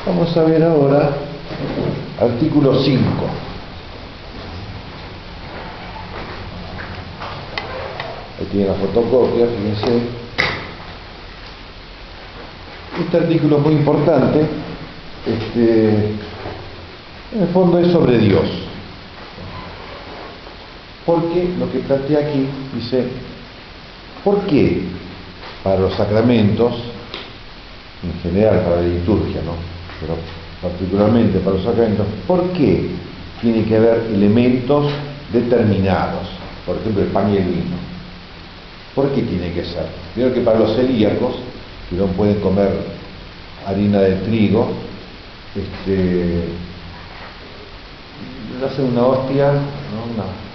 Vamos a ver ahora artículo 5. Ahí tiene la fotocopia, fíjense. Este artículo es muy importante. En el fondo es sobre Dios. Porque lo que plantea aquí dice, ¿por qué para los sacramentos, en general para la liturgia, ¿no?, pero particularmente para los sacramentos, ¿por qué tiene que haber elementos determinados? Por ejemplo, el pan y el vino. ¿Por qué tiene que ser? Primero que para los celíacos, que no pueden comer harina de trigo, hacen una hostia, ¿no?,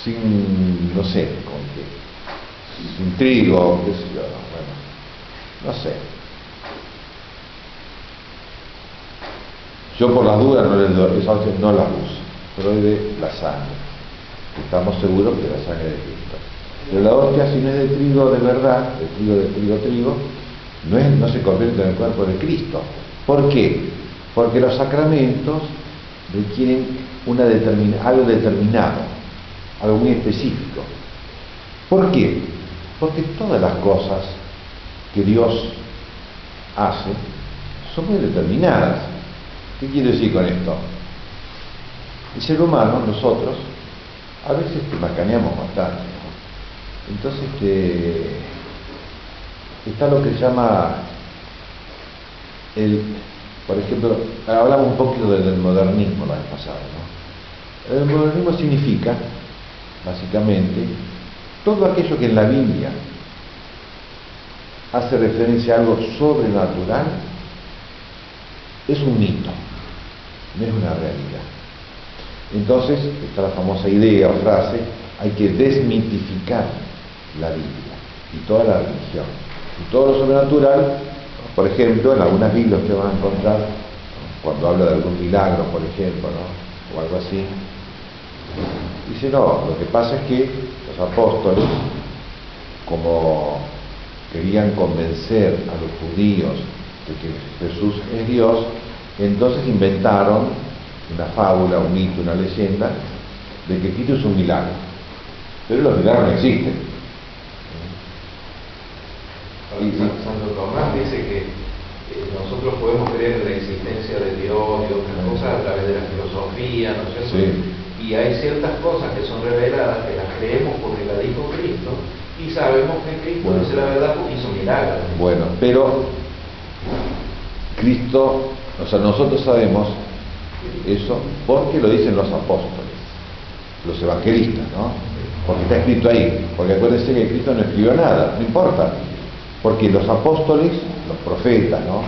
sin, no sé, con qué, sin trigo, qué sé yo, bueno, no sé. Yo por las dudas no les doy, esa hostia no la uso, pero es de la sangre. Estamos seguros que es la sangre de Cristo. Pero la hostia, si no es de trigo de verdad, de trigo, no se convierte en el cuerpo de Cristo. ¿Por qué? Porque los sacramentos requieren algo determinado, algo muy específico. ¿Por qué? Porque todas las cosas que Dios hace son muy determinadas. ¿Qué quiero decir con esto? El ser humano, nosotros, a veces macaneamos bastante, ¿no? Entonces está lo que se llama por ejemplo, hablamos un poquito del modernismo la vez pasada, ¿no? El modernismo significa, básicamente, todo aquello que en la Biblia hace referencia a algo sobrenatural es un mito, no es una realidad. Entonces está la famosa idea o frase, hay que desmitificar la Biblia y toda la religión y todo lo sobrenatural. Por ejemplo, en algunas Biblias que van a encontrar, ¿no?, cuando habla de algún milagro, por ejemplo, ¿no?, o algo así, dice, no, lo que pasa es que los apóstoles, como querían convencer a los judíos de que Jesús es Dios, entonces inventaron una fábula, un mito, una leyenda de que Cristo es un milagro. Pero los milagros no existen. Santo Tomás dice que nosotros podemos creer en la existencia de Dios y otras cosas a través de la filosofía, ¿no es cierto? Sí. Y hay ciertas cosas que son reveladas, que las creemos porque las dijo Cristo, y sabemos que Cristo dice la verdad porque hizo milagros. Bueno, pero Cristo, o sea, nosotros sabemos eso porque lo dicen los apóstoles, los evangelistas, ¿no? Porque está escrito ahí. Porque acuérdense que Cristo no escribió nada, no importa. Porque los apóstoles, los profetas, ¿no?,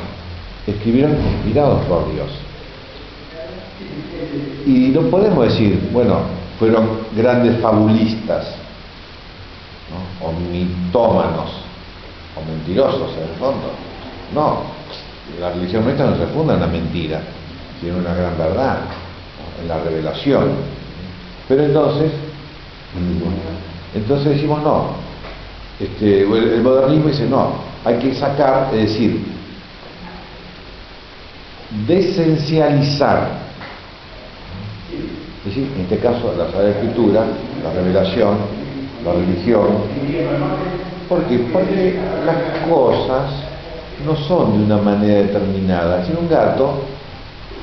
escribieron inspirados por Dios. Y no podemos decir, bueno, fueron grandes fabulistas, ¿no?, o mitómanos, o mentirosos en el fondo. No, la religión nuestra no se funda en la mentira, sino en una gran verdad, ¿no?, en la revelación. Pero entonces decimos no. El modernismo dice no, hay que sacar, es decir, desesencializar, es decir, en este caso la Sagrada Escritura, la revelación, la religión. ¿Por qué? Porque las cosas no son de una manera determinada. Si un gato,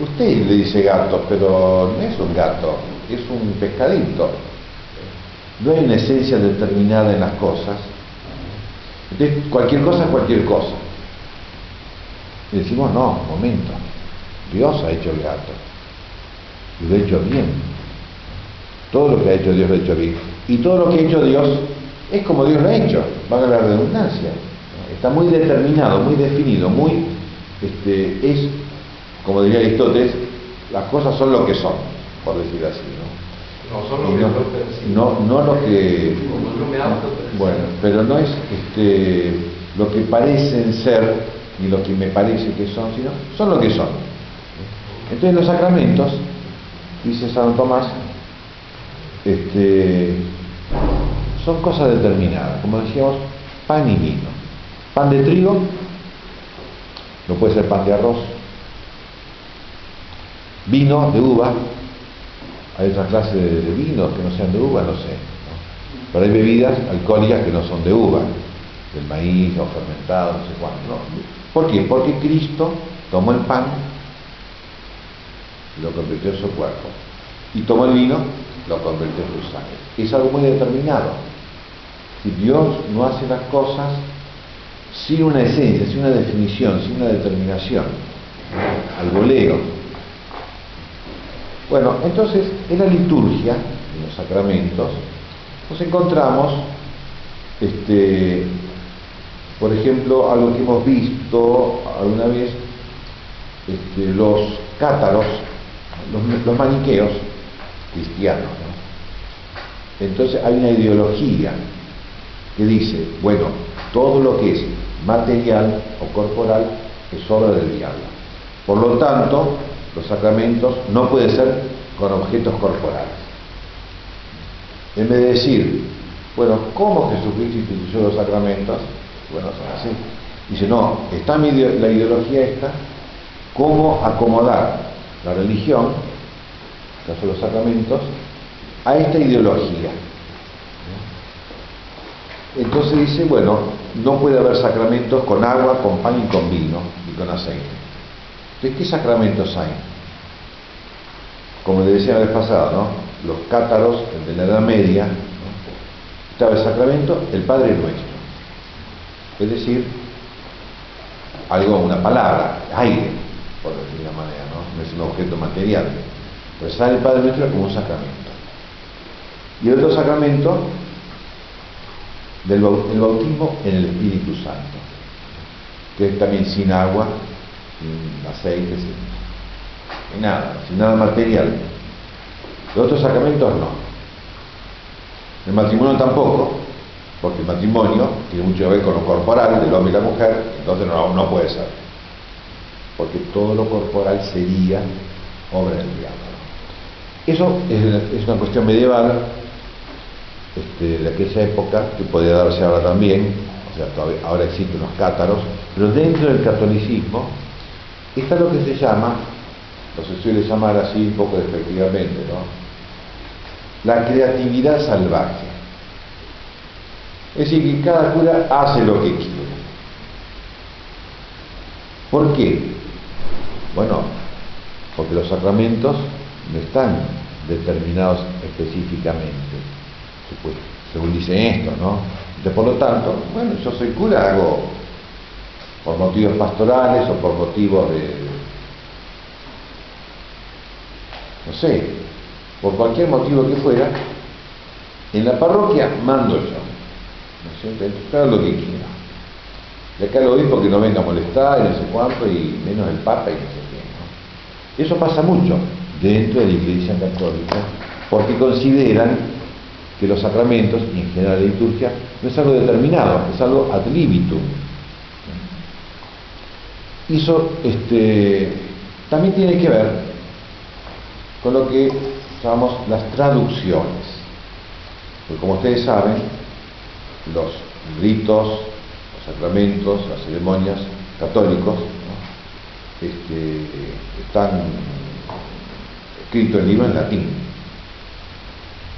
usted le dice gato, pero no es un gato, es un pescadito. No hay una esencia determinada en las cosas. Entonces, cualquier cosa es cualquier cosa. Y decimos, no, momento. Dios ha hecho el gato. Y lo ha hecho bien. Todo lo que ha hecho Dios lo ha hecho bien. Y todo lo que ha hecho Dios es como Dios lo ha hecho. Valga la redundancia. Está muy determinado, muy definido, muy... es, como diría Aristóteles, las cosas son lo que son, por decir así, ¿no? No son lo que no lo que... Bueno, pero no es lo que parecen ser y lo que me parece que son, sino son lo que son. Entonces los sacramentos, dice Santo Tomás, son cosas determinadas. Como decíamos, pan y vino. Pan de trigo, no puede ser pan de arroz. Vino de uva, hay otras clases de vinos que no sean de uva, no sé, ¿no? Pero hay bebidas alcohólicas que no son de uva, del maíz o fermentado, no sé cuánto, ¿no? ¿Por qué? Porque Cristo tomó el pan y lo convirtió en su cuerpo, y tomó el vino, lo convirtió en su sangre. Es algo muy determinado. Si Dios no hace las cosas sin una esencia, sin una definición, sin una determinación, al voleo. Bueno, entonces en la liturgia, en los sacramentos, nos encontramos, por ejemplo, algo que hemos visto alguna vez, los cátaros, los maniqueos cristianos, ¿no? Entonces hay una ideología que dice, bueno, todo lo que es material o corporal es obra del diablo. Por lo tanto, los sacramentos no pueden ser con objetos corporales. En vez de decir, bueno, ¿cómo Jesucristo instituyó los sacramentos? Bueno, son así. Dice, no, está la ideología esta, cómo acomodar la religión, en el caso de los sacramentos, a esta ideología. Entonces dice, bueno, no puede haber sacramentos con agua, con pan y con vino y con aceite. Entonces, ¿qué sacramentos hay? Como le decía la vez pasada, ¿no? Los cátaros de la Edad Media, ¿no? Estaba el sacramento, el Padre Nuestro. Es decir, algo, una palabra, aire, por decir de una manera, ¿no? No es un objeto material. Pero sale el Padre Nuestro como un sacramento. Y el otro sacramento, el bautismo en el Espíritu Santo, que es también sin agua, sin aceite, sin nada, sin nada material. Los otros sacramentos no. El matrimonio tampoco, porque el matrimonio tiene mucho que ver con lo corporal del hombre y la mujer, entonces no puede ser. Porque todo lo corporal sería obra del diablo. Eso es una cuestión medieval, de aquella época, que podría darse ahora también, o sea, ahora existen los cátaros, pero dentro del catolicismo está lo que se llama, o se suele llamar así un poco despectivamente, ¿no? La creatividad salvaje. Es decir, que cada cura hace lo que quiere. ¿Por qué? Bueno, porque los sacramentos no están determinados específicamente, pues, según dicen esto, ¿no? Entonces, por lo tanto, bueno, yo soy cura, hago por motivos pastorales o por motivos de, no sé, por cualquier motivo que fuera, en la parroquia mando yo, ¿no es cierto? Entonces, hago lo que quiera. Y acá lo digo porque no venga a molestar y no sé cuánto, y menos el Papa y no sé qué, ¿no? Eso pasa mucho dentro de la Iglesia Católica, porque consideran que los sacramentos, y en general la liturgia, no es algo determinado, es algo ad libitum. Y eso también tiene que ver con lo que llamamos las traducciones. Porque como ustedes saben, los ritos, los sacramentos, las ceremonias católicos, ¿no? Están escritos en libro en latín,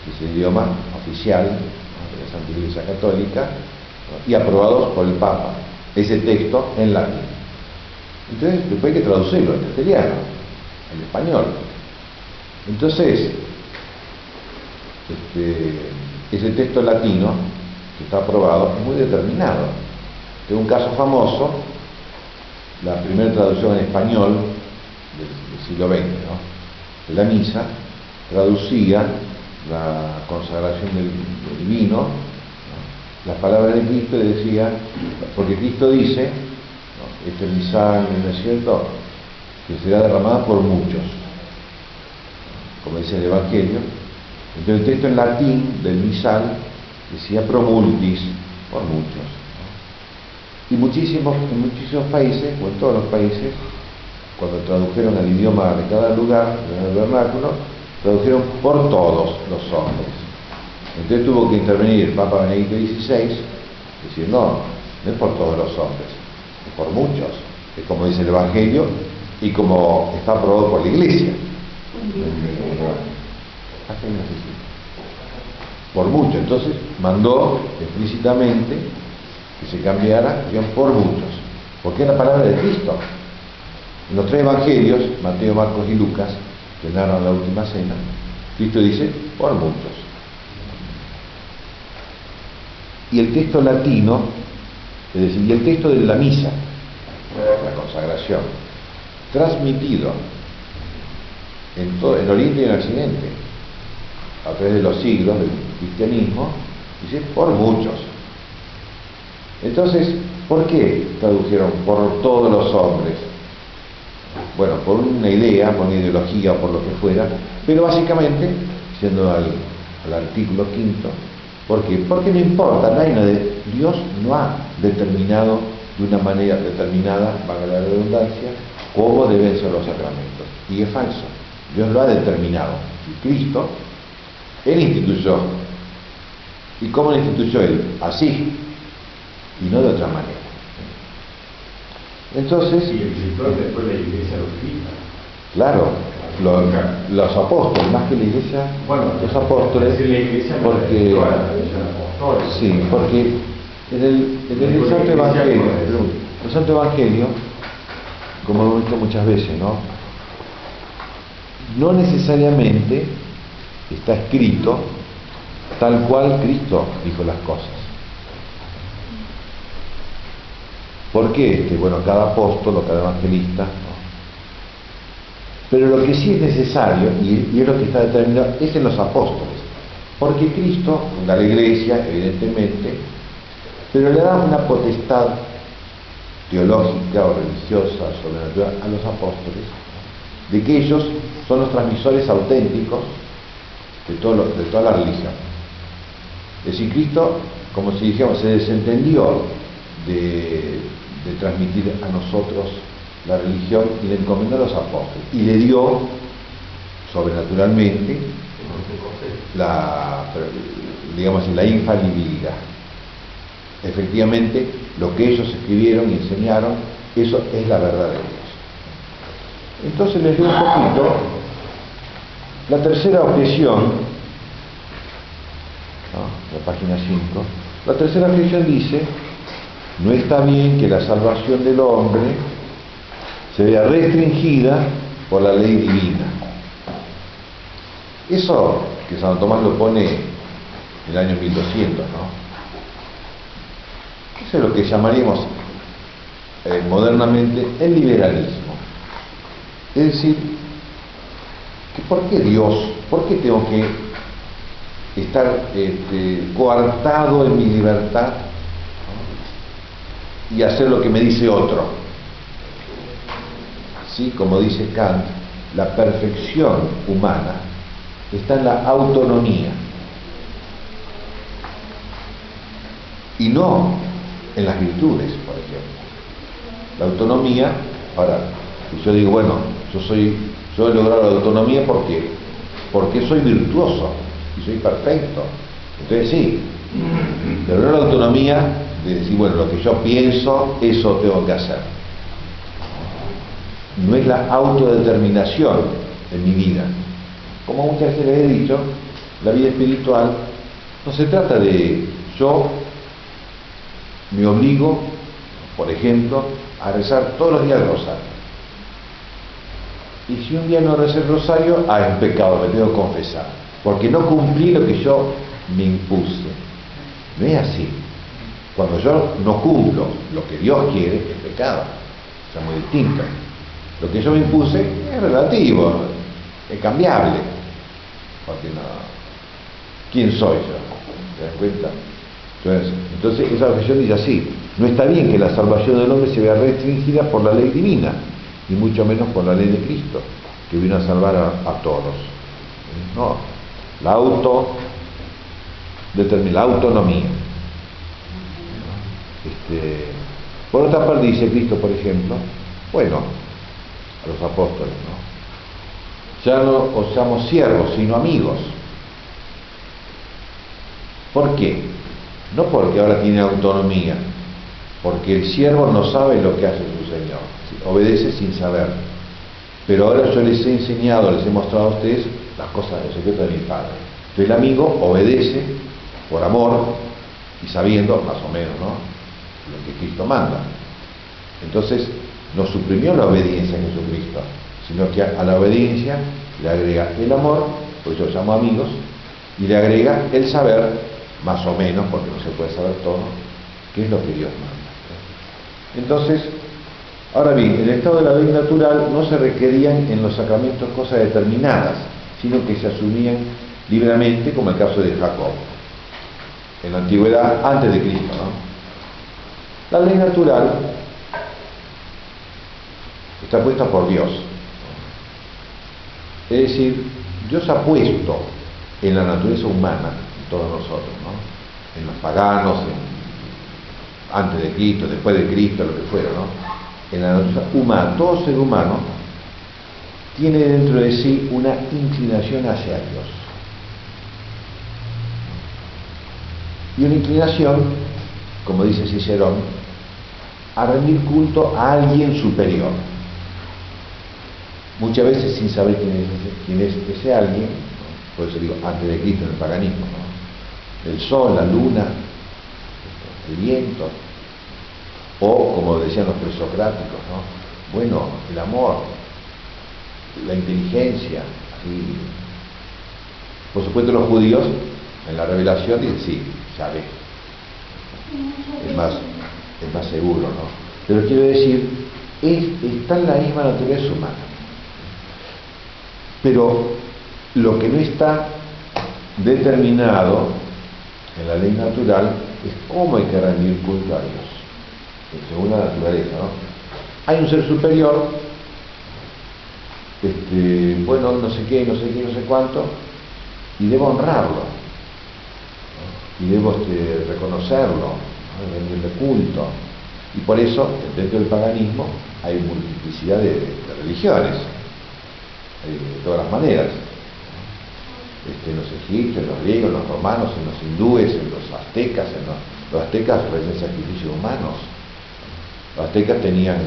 que es el idioma oficial, ¿no?, de la Santa Iglesia Católica, ¿no?, y aprobados por el Papa, ese texto en latín. Entonces después hay que traducirlo en castellano, en español. Entonces, ese texto latino que está aprobado es muy determinado. Tengo un caso famoso, la primera traducción en español del siglo XX, ¿no?, de la misa, traducía la consagración del vino, ¿no?, las palabras de Cristo, y decía, porque Cristo dice, ¿no?, esta es mi sangre, ¿no es cierto?, que será derramada por muchos, como dice el Evangelio. Entonces el texto en latín del misal decía pro multis, por muchos, ¿no? Y en muchísimos países, o en todos los países, cuando tradujeron al idioma de cada lugar, en el vernáculo, tradujeron por todos los hombres. Entonces tuvo que intervenir el Papa Benedicto XVI Es decir, no es por todos los hombres, es por muchos. Es como dice el Evangelio y como está aprobado por la Iglesia. Por muchos. Entonces mandó explícitamente que se cambiara por muchos, porque es la palabra de Cristo. En los 3 evangelios, Mateo, Marcos y Lucas, que narran la última cena, Cristo dice por muchos. Y el texto latino, es decir, y el texto de la misa, la consagración, transmitido en Oriente y en Occidente, a través de los siglos del cristianismo, dice por muchos. Entonces, ¿por qué tradujeron por todos los hombres? Bueno, por una idea, por una ideología o por lo que fuera, pero básicamente, siendo al artículo 5, ¿por qué? Porque no importa, Dios no ha determinado de una manera determinada, valga la redundancia, cómo deben ser los sacramentos. Y es falso. Dios lo ha determinado. Y Cristo, Él instituyó. ¿Y cómo lo instituyó Él? Así. Y no de otra manera. Entonces... Y el después la Iglesia lo explica. Claro, los apóstoles, más que la Iglesia, bueno, los apóstoles, la Iglesia porque... Sí, porque en el Santo Evangelio, el Santo Evangelio, como hemos visto muchas veces, no necesariamente está escrito tal cual Cristo dijo las cosas. ¿Por qué? Bueno, cada apóstol o cada evangelista, pero lo que sí es necesario, y es lo que está determinado, es en los apóstoles, porque Cristo funda la Iglesia, evidentemente, pero le da una potestad teológica o religiosa, sobrenatural, a los apóstoles, de que ellos son los transmisores auténticos de toda la religión. Es decir, Cristo, como si dijéramos, se desentendió de transmitir a nosotros la religión y le encomendó a los apóstoles y le dio sobrenaturalmente la infalibilidad. Efectivamente, lo que ellos escribieron y enseñaron, eso es la verdad de Dios. Entonces les digo un poquito la tercera objeción, la página 5. La tercera objeción dice: no está bien que la salvación del hombre se vea restringida por la ley divina. Eso que Santo Tomás lo pone en el año 1200, Eso es lo que llamaríamos modernamente el liberalismo. Es decir, ¿por qué Dios? ¿Por qué tengo que estar coartado en mi libertad y hacer lo que me dice otro? Sí, como dice Kant, la perfección humana está en la autonomía y no en las virtudes, por ejemplo. La autonomía, ahora, yo digo, bueno, yo he logrado la autonomía porque soy virtuoso y soy perfecto. Entonces sí, pero no la autonomía de decir, bueno, lo que yo pienso, eso tengo que hacer. No es la autodeterminación en mi vida. Como muchas veces les he dicho, la vida espiritual no se trata de yo me obligo, por ejemplo, a rezar todos los días el rosario. Y si un día no recé el rosario, es pecado, me tengo que confesar, porque no cumplí lo que yo me impuse. No es así. Cuando yo no cumplo lo que Dios quiere, es pecado. O sea, muy distinto. Lo que yo me impuse es relativo, es cambiable. Porque no. ¿Quién soy yo? ¿Te das cuenta? Entonces esa objeción dice así: no está bien que la salvación del hombre se vea restringida por la ley divina, y mucho menos por la ley de Cristo, que vino a salvar a todos. No, la autonomía. Por otra parte dice Cristo, por ejemplo, bueno, a los apóstoles, ya no os llamo siervos, sino amigos. ¿Por qué? no porque ahora tiene autonomía, porque el siervo no sabe lo que hace su Señor, obedece sin saber. Pero ahora yo les he enseñado, les he mostrado a ustedes las cosas del secreto de mi Padre. Entonces el amigo obedece por amor y sabiendo, más o menos, ¿no?, lo que Cristo manda. Entonces no suprimió la obediencia a Jesucristo, sino que a la obediencia le agrega el amor, pues yo llamo amigos, y le agrega el saber, más o menos, porque no se puede saber todo, qué es lo que Dios manda. Entonces, ahora bien, en el estado de la ley natural no se requerían en los sacramentos cosas determinadas, sino que se asumían libremente, como el caso de Jacob, en la antigüedad, antes de Cristo, ¿no? La ley natural está puesta por Dios. Es decir, Dios ha puesto en la naturaleza humana, en todos nosotros, ¿no?, en los paganos, antes de Cristo, después de Cristo, lo que fuera, ¿no?, en la naturaleza humana, todo ser humano tiene dentro de sí una inclinación hacia Dios. Y una inclinación, como dice Cicerón, a rendir culto a alguien superior. Muchas veces sin saber quién es ese alguien, ¿no?, por eso digo, antes de Cristo en el paganismo, ¿no?, el sol, la luna, el viento, o como decían los presocráticos, ¿no?, bueno, el amor, la inteligencia, así. Por supuesto los judíos en la revelación dicen, sí, sabe, es más seguro, ¿no? Pero quiero decir, está en la misma naturaleza humana. Pero lo que no está determinado en la ley natural es cómo hay que rendir culto a Dios, según la naturaleza, ¿no? Hay un ser superior, bueno, no sé qué, no sé cuánto, y debo honrarlo, ¿no?, y debo reconocerlo, ¿no?, rendirle culto. Y por eso, dentro del paganismo, hay multiplicidad de religiones, de todas las maneras, en los egipcios, en los griegos, en los romanos, en los hindúes, en los aztecas. Los aztecas ofrecen sacrificios humanos. Los aztecas tenían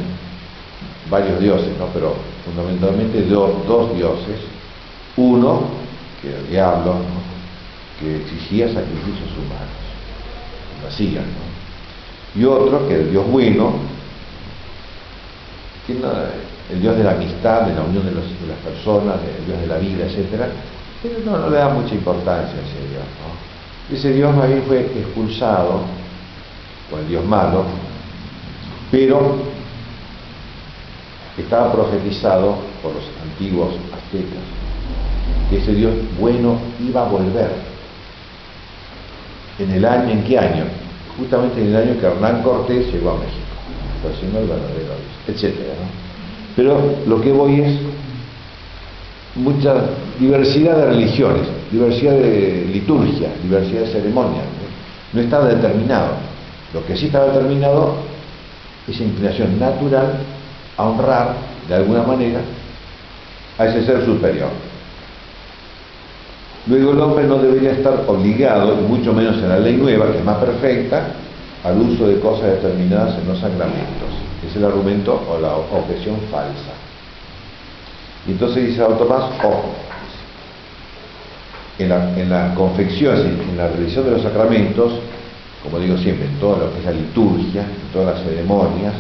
varios dioses, ¿no?, pero fundamentalmente dos dioses. Uno, que era el diablo, ¿no?, que exigía sacrificios humanos, lo hacían, ¿no?, y otro, que era el Dios bueno, que no, el Dios de la amistad, de la unión de las personas, el Dios de la vida, etc. Pero no le da mucha importancia a ese Dios, ¿no? Ese Dios más bien fue expulsado por el Dios malo, pero estaba profetizado por los antiguos aztecas que ese Dios bueno iba a volver. ¿En qué año? Justamente en el año que Hernán Cortés llegó a México, trayendo el verdadero Dios, etcétera, ¿no? Pero lo que voy es mucha diversidad de religiones, diversidad de liturgia, diversidad de ceremonias, ¿no? No está determinado. Lo que sí está determinado es inclinación natural a honrar de alguna manera a ese ser superior. Luego el hombre no debería estar obligado, y mucho menos en la ley nueva, que es más perfecta, al uso de cosas determinadas en los sacramentos. Es el argumento o la objeción falsa. Y entonces dice Santo Tomás, ojo, en la confección, en la realización de los sacramentos, como digo siempre, en todo lo que es la liturgia, en todas las ceremonias,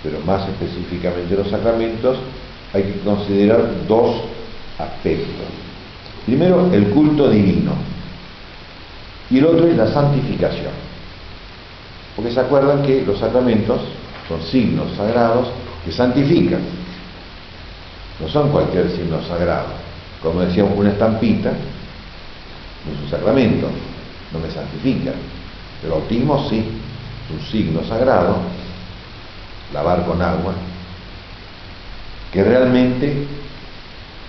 pero más específicamente los sacramentos, hay que considerar dos aspectos. Primero, el culto divino, y el otro es la santificación. Porque se acuerdan que los sacramentos son signos sagrados que santifican. No son cualquier signo sagrado. Como decíamos, una estampita no es un sacramento, no me santifica. El bautismo sí, es un signo sagrado, lavar con agua, que realmente,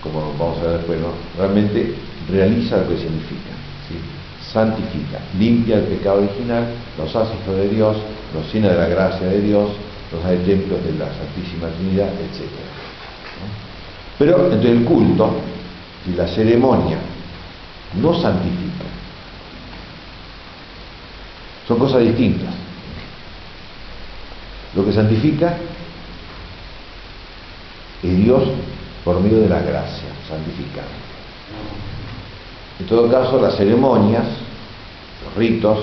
como vamos a ver después, ¿no?, realmente realiza lo que significa, ¿sí? Santifica, limpia el pecado original, nos hace hijos de Dios, nos llena de la gracia de Dios, nos hace templos de la Santísima Trinidad, etc. ¿no? Pero entonces el culto y la ceremonia no santifica. Son cosas distintas. Lo que santifica es Dios por medio de la gracia santificante. En todo caso, las ceremonias, los ritos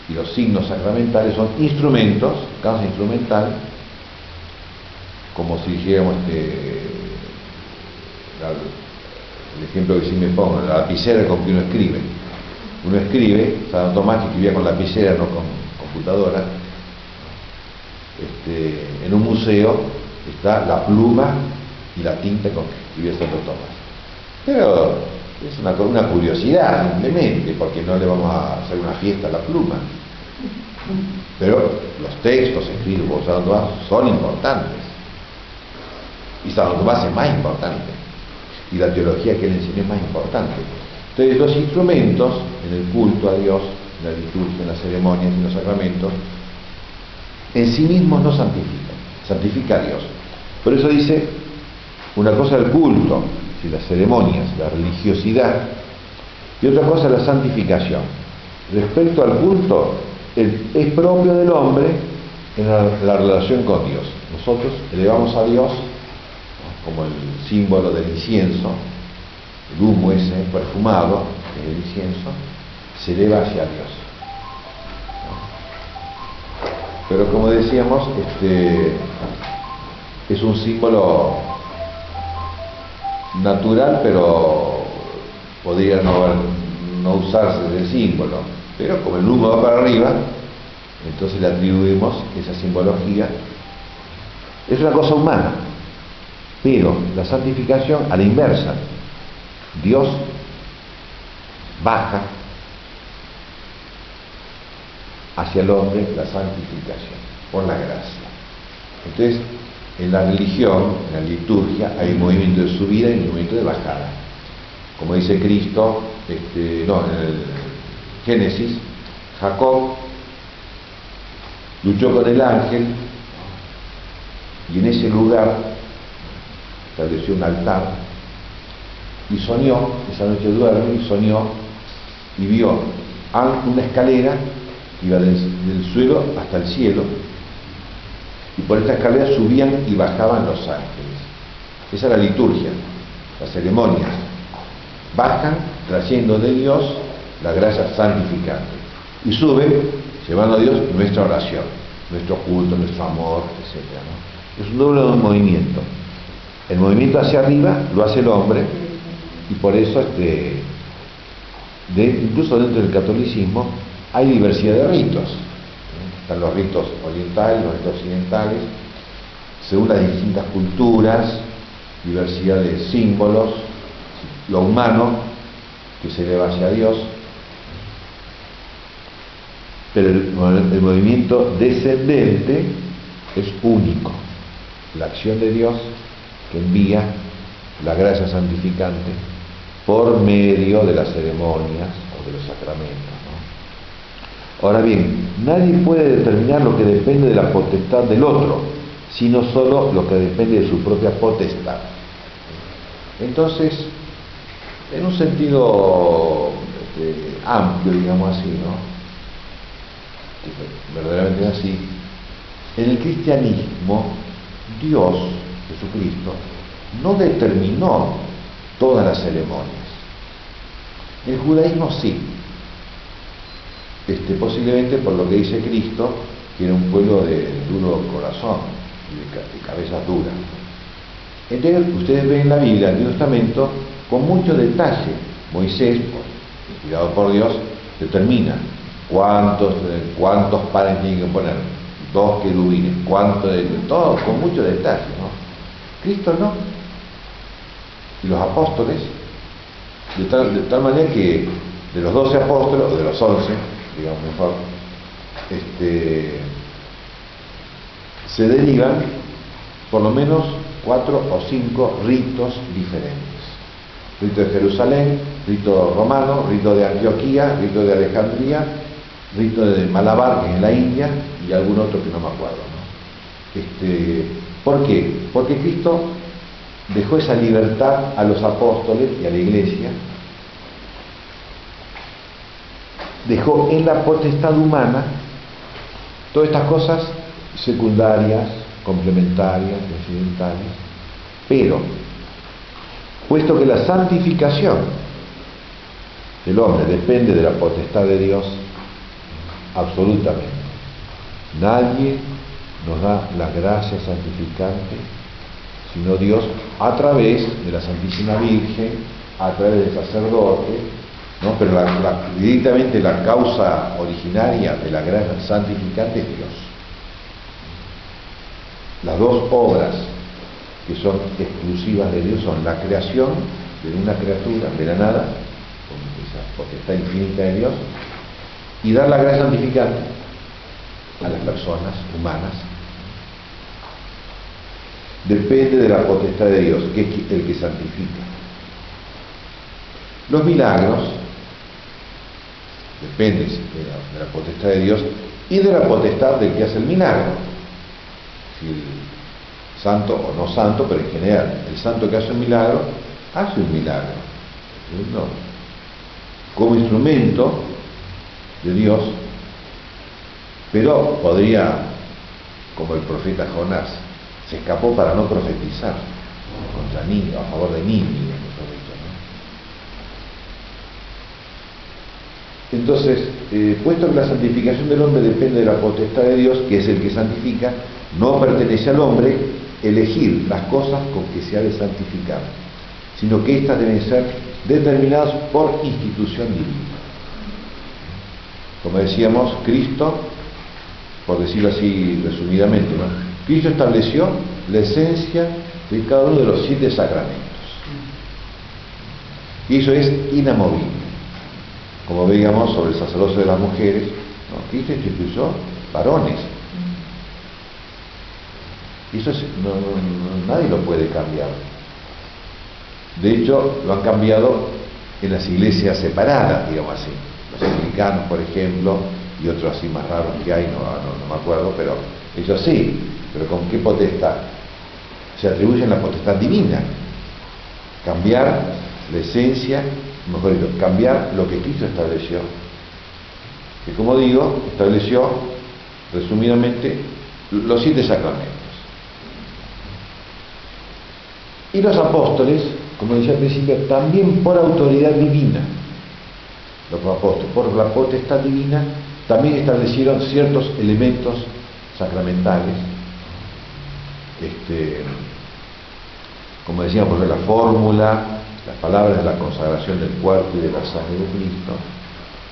y los signos sacramentales son instrumentos, causa instrumental, como si dijéramos el ejemplo que sí me pongo, la lapicera con que uno escribe. Uno escribe, Santo Tomás que escribía con lapicera, no con computadora. En un museo está la pluma y la tinta con que escribió Santo Tomás. Pero es una curiosidad simplemente, porque no le vamos a hacer una fiesta a la pluma. Pero los textos escritos por Santo Tomás son importantes. Y Santo Tomás es más importante. Y la teología que él enseñó es más importante. Entonces los instrumentos en el culto a Dios, en la liturgia, en las ceremonias, en los sacramentos, en sí mismos no santifican, santifica a Dios. Por eso dice, una cosa el culto, si las ceremonias, la religiosidad, y otra cosa la santificación. Respecto al culto, es propio del hombre en la relación con Dios. Nosotros elevamos a Dios, ¿no?, como el símbolo del incienso, el humo ese perfumado, que es el incienso, se eleva hacia Dios. Pero como decíamos, es un símbolo natural, pero podría no usarse ese símbolo. Pero como el humo va para arriba, entonces le atribuimos esa simbología. Es una cosa humana, pero la santificación a la inversa. Dios baja hacia el hombre la santificación por la gracia. Entonces, en la religión, en la liturgia, hay un movimiento de subida y un movimiento de bajada. Como dice Cristo, en el Génesis, Jacob luchó con el ángel y en ese lugar estableció un altar y soñó, esa noche duerme y soñó y vio una escalera que iba del suelo hasta el cielo, y por esta escalera subían y bajaban los ángeles. Esa es la liturgia, las ceremonias. Bajan trayendo de Dios la gracia santificante y suben llevando a Dios nuestra oración, nuestro culto, nuestro amor, etc., ¿no? Es un doble movimiento. El movimiento hacia arriba lo hace el hombre, y por eso incluso dentro del catolicismo hay diversidad de ritos. Están los ritos orientales, los ritos occidentales, según las distintas culturas, diversidad de símbolos, lo humano que se eleva hacia Dios, pero el movimiento descendente es único, la acción de Dios que envía la gracia santificante por medio de las ceremonias o de los sacramentos, ¿no? Ahora bien, nadie puede determinar lo que depende de la potestad del otro, sino solo lo que depende de su propia potestad. Entonces, en un sentido amplio, digamos así, ¿no?, verdaderamente así, en el cristianismo, Dios, Jesucristo, no determinó todas las ceremonias. El judaísmo sí, posiblemente por lo que dice Cristo, que era un pueblo de duro corazón y de cabeza dura. Entonces, ustedes ven en la Biblia, el Antiguo Testamento, con mucho detalle. Moisés, inspirado por Dios, determina cuántos panes tienen que poner, 2 querubines, todo con mucho detalle, ¿no? Cristo no. Y los apóstoles, de tal manera que de los 12 apóstoles, o de los 11, digamos mejor, se derivan por lo menos 4 o 5 ritos diferentes. Rito de Jerusalén, rito romano, rito de Antioquía, rito de Alejandría, rito de Malabar, que es en la India, y algún otro que no me acuerdo, ¿no? ¿Por qué? Porque Cristo dejó esa libertad a los apóstoles y a la iglesia dejó en la potestad humana todas estas cosas secundarias, complementarias, incidentales, pero puesto que la santificación del hombre depende de la potestad de Dios, absolutamente, nadie nos da la gracia santificante sino Dios a través de la Santísima Virgen, a través del sacerdote, ¿no? Pero directamente la causa originaria de la gracia santificante es Dios. Las dos obras que son exclusivas de Dios son la creación de una criatura, de la nada, con esa potestad infinita de Dios, y dar la gracia santificante a las personas humanas. Depende de la potestad de Dios, que es el que santifica. Los milagros dependen de la potestad de Dios y de la potestad del que hace el milagro. Si el santo o no santo, pero en general, el santo que hace un milagro, hace un milagro. No. Como instrumento de Dios, pero podría, como el profeta Jonás, se escapó para no profetizar contra Nínive, a favor de Nínive, mejor dicho, ¿no? Entonces, puesto que la santificación del hombre depende de la potestad de Dios, que es el que santifica, no pertenece al hombre elegir las cosas con que se ha de santificar, sino que éstas deben ser determinadas por institución divina. Como decíamos, Cristo, por decirlo así resumidamente, ¿no? Cristo estableció la esencia de cada uno de los 7 sacramentos. Y eso es inamovible. Como veíamos sobre el sacerdocio de las mujeres, ¿no? Cristo instituyó varones. Y eso nadie lo puede cambiar. De hecho, lo han cambiado en las iglesias separadas, digamos así. Los anglicanos, por ejemplo, y otros así más raros que hay, no me acuerdo, pero ellos sí. Pero ¿con qué potestad? Se atribuyen la potestad divina. Cambiar la esencia, mejor dicho, cambiar lo que Cristo estableció. Que, como digo, estableció, resumidamente, los 7 sacramentos. Y los apóstoles, como decía al principio, también por autoridad divina. Los apóstoles, por la potestad divina, también establecieron ciertos elementos sacramentales. Como decíamos, por ejemplo, la fórmula, las palabras de la consagración del cuerpo y de la sangre de Cristo,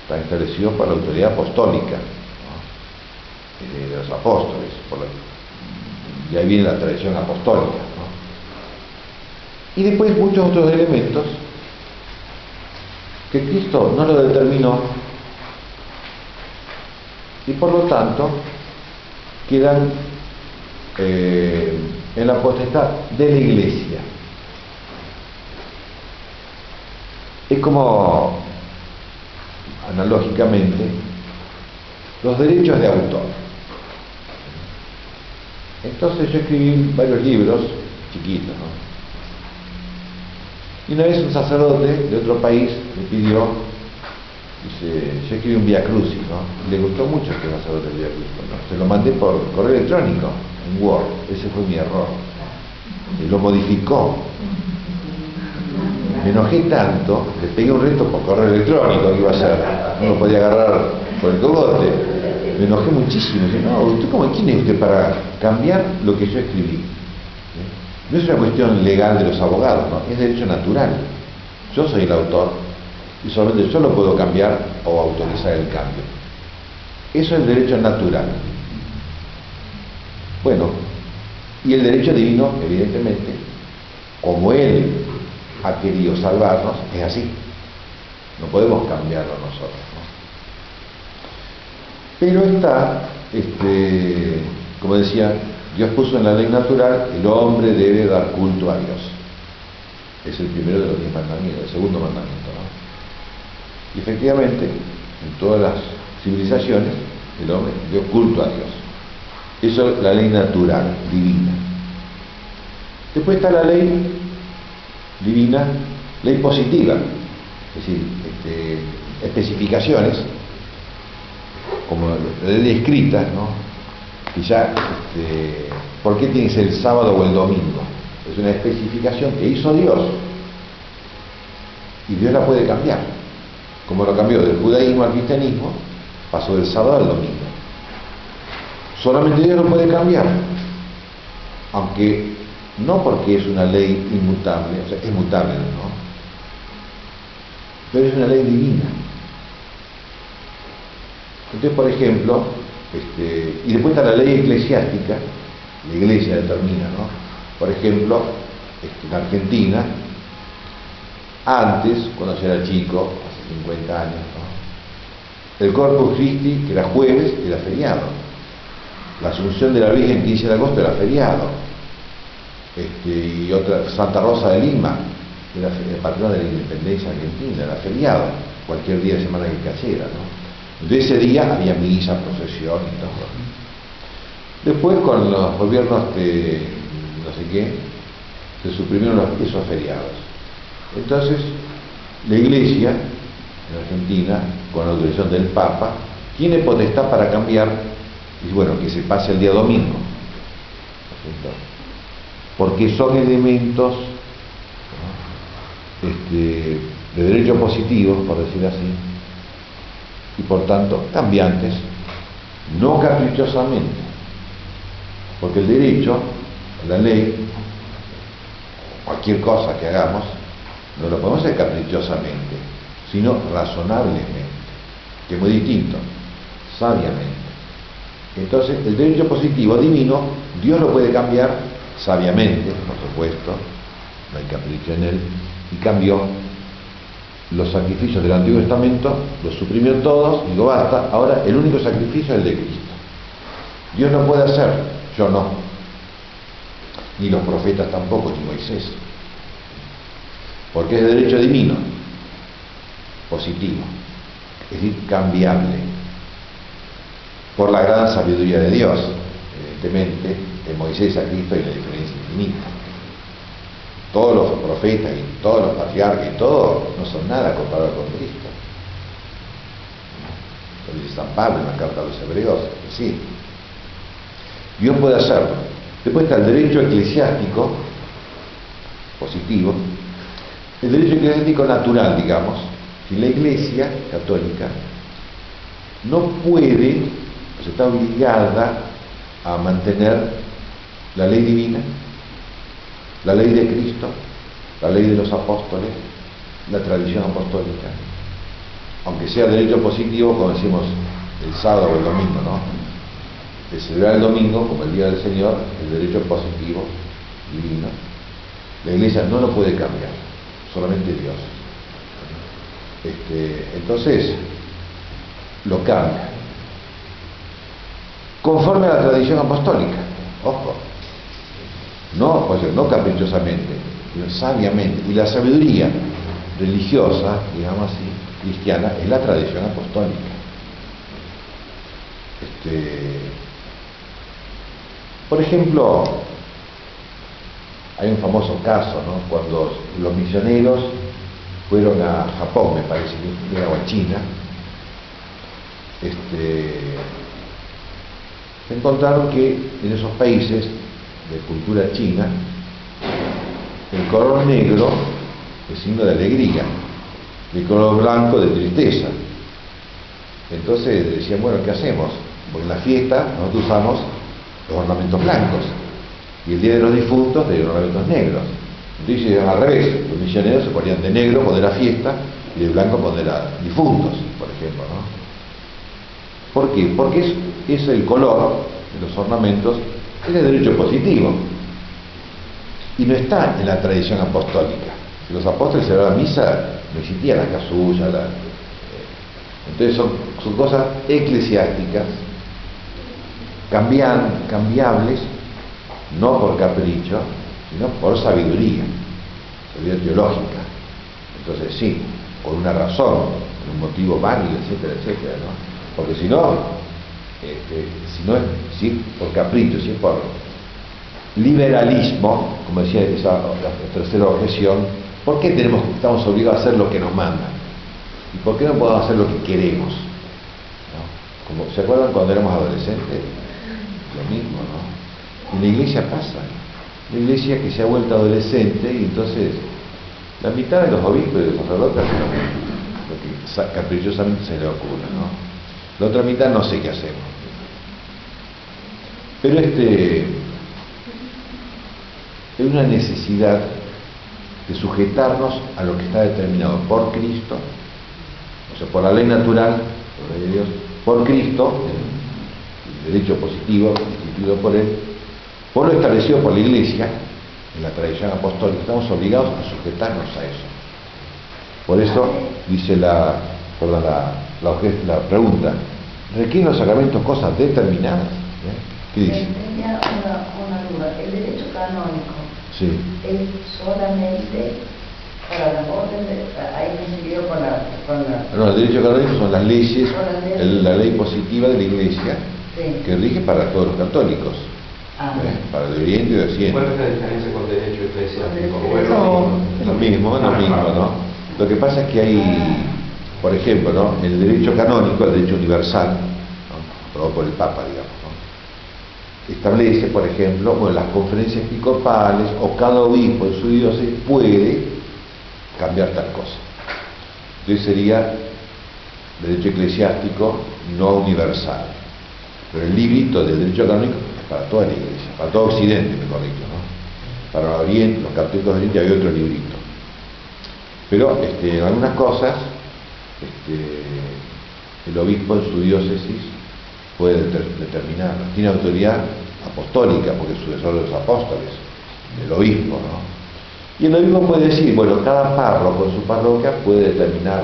está establecido por la autoridad apostólica, ¿no? De los apóstoles, y ahí viene la tradición apostólica, ¿no? Y después muchos otros elementos que Cristo no lo determinó y por lo tanto quedan en la potestad de la Iglesia. Es como, analógicamente, los derechos de autor. Entonces yo escribí varios libros chiquitos, ¿no? Y una vez un sacerdote de otro país me pidió, dice, yo escribí un Vía Crucis, ¿no? Y le gustó mucho que el sacerdote del Vía Crucis, ¿no? Se lo mandé por correo electrónico, en Word. Ese fue mi error. Y lo modificó. Me enojé tanto, le pegué un reto por correo electrónico, que iba a hacer, no lo podía agarrar por el cogote. Me enojé muchísimo. Dije, no, ¿usted quién es usted para cambiar lo que yo escribí? No es una cuestión legal de los abogados, ¿no? Es derecho natural. Yo soy el autor y solamente yo lo puedo cambiar o autorizar el cambio. Eso es derecho natural. Bueno, y el derecho divino, evidentemente, como Él ha querido salvarnos, es así. No podemos cambiarlo nosotros, ¿no? Pero está, como decía, Dios puso en la ley natural, el hombre debe dar culto a Dios. Es el primero de los 10 mandamientos, el segundo mandamiento, ¿no? Y efectivamente, en todas las civilizaciones, el hombre dio culto a Dios. Eso es la ley natural, divina. Después está la ley divina, ley positiva, es decir, especificaciones como la ley escrita, ¿no? Que ya, ¿por qué tiene que ser el sábado o el domingo? Es una especificación que hizo Dios, y Dios la puede cambiar, como lo cambió del judaísmo al cristianismo, pasó del sábado al domingo. Solamente Dios lo puede cambiar, aunque no porque es una ley inmutable, o sea, es mutable, ¿no? Pero es una ley divina. Entonces, por ejemplo, y después está la ley eclesiástica, la iglesia determina, ¿no? Por ejemplo, en Argentina, antes, cuando yo era chico, hace 50 años, ¿no? El Corpus Christi, que era jueves, era feriado. La Asunción de la Virgen, 15 de agosto, era feriado. Y otra, Santa Rosa de Lima, era patrona de la independencia argentina, era feriado, cualquier día de semana que cayera, ¿no? Entonces ese día había misa, procesión y todo. Después, con los gobiernos no sé qué, se suprimieron esos feriados. Entonces, la Iglesia en Argentina, con la autorización del Papa, tiene potestad para cambiar, y bueno, que se pase el día domingo, porque son elementos, ¿no?, de derecho positivo, por decir así, y por tanto cambiantes, no caprichosamente, porque el derecho, la ley, cualquier cosa que hagamos, no lo podemos hacer caprichosamente, sino razonablemente, que es muy distinto, sabiamente. Entonces, el derecho positivo divino, Dios lo puede cambiar sabiamente, por supuesto, no hay capricho en él, y cambió los sacrificios del Antiguo Testamento, los suprimió todos, y digo, basta, ahora el único sacrificio es el de Cristo. Dios no puede hacer, yo no, ni los profetas tampoco, ni Moisés, porque es de derecho divino, positivo, es decir, cambiable, por la gran sabiduría de Dios. Evidentemente, de Moisés a Cristo hay una diferencia infinita. Todos los profetas y todos los patriarcas y todo no son nada comparados con Cristo. Lo dice San Pablo en la carta a los Hebreos, que sí. Dios puede hacerlo. Después está el derecho eclesiástico, positivo, el derecho eclesiástico natural, digamos. Si la Iglesia católica no puede, pues está obligada a mantener la ley divina, la ley de Cristo, la ley de los apóstoles, la tradición apostólica, aunque sea derecho positivo, como decimos el sábado o el domingo, ¿no? De celebrar el domingo como el día del Señor, el derecho positivo divino, la Iglesia no lo puede cambiar, solamente Dios. Entonces lo cambia conforme a la tradición apostólica, ojo, no, pues, no caprichosamente, sino sabiamente. Y la sabiduría religiosa, digamos así, cristiana, es la tradición apostólica. Por ejemplo, hay un famoso caso, ¿no?, cuando los misioneros fueron a Japón, me parece que era, o a China, encontraron que en esos países de cultura china, el color negro es signo de alegría, el color blanco de tristeza. Entonces decían, bueno, ¿qué hacemos? Porque en la fiesta nosotros usamos los ornamentos blancos y el día de los difuntos de ornamentos negros. Entonces al revés, los misioneros se ponían de negro cuando era fiesta y de blanco cuando era difuntos, por ejemplo, ¿no? ¿Por qué? Porque es el color de los ornamentos, es de derecho positivo y no está en la tradición apostólica. Si los apóstoles celebraban misa, no existía la casulla, entonces son cosas eclesiásticas, cambiables, no por capricho, sino por sabiduría teológica. Entonces sí, por una razón, por un motivo válido, etcétera, etcétera, ¿no? Porque si no es por capricho, si es por liberalismo, como decía la tercera objeción, ¿por qué estamos obligados a hacer lo que nos mandan? ¿Y por qué no podemos hacer lo que queremos? ¿No? Como, ¿se acuerdan cuando éramos adolescentes? Lo mismo, ¿no? En la iglesia pasa. La iglesia que se ha vuelto adolescente y entonces la mitad de los obispos y de los sacerdotes hacen lo que caprichosamente se le ocurre, ¿no? La otra mitad no sé qué hacemos. Pero hay una necesidad de sujetarnos a lo que está determinado por Cristo, o sea, por la ley natural, por la ley de Dios, por Cristo, el derecho positivo instituido por Él, por lo establecido por la Iglesia, en la tradición apostólica. Estamos obligados a sujetarnos a eso. Por eso dice la pregunta, ¿requieren los sacramentos cosas determinadas? ¿Qué dice? Tenía una duda. El derecho canónico Sí. es solamente para las órdenes, ahí me siguió con la... No, el derecho canónico son las leyes, Son las leyes. la ley positiva de la Iglesia, Sí. que rige para todos los católicos, Ah. para el de Oriente y de Occidente. ¿Cuál es la diferencia con derecho eclesiástico? Bueno, No, es lo mismo, ¿no? Lo que pasa es que hay, por ejemplo, ¿no? El derecho canónico, el derecho universal, ¿no? Aprobado por el Papa, digamos, ¿no? Establece, por ejemplo, bueno, las conferencias episcopales o cada obispo en su diócesis puede cambiar tal cosa. Entonces sería derecho eclesiástico no universal. Pero el librito del derecho canónico es para toda la Iglesia, para todo Occidente, mejor dicho, ¿no? Para Oriente, los católicos de Oriente hay otro librito. Pero en algunas cosas el obispo en su diócesis puede determinar, tiene autoridad apostólica porque es sucesor de los apóstoles, el obispo, ¿no? Y el obispo puede decir, bueno, cada párroco en su parroquia puede determinar,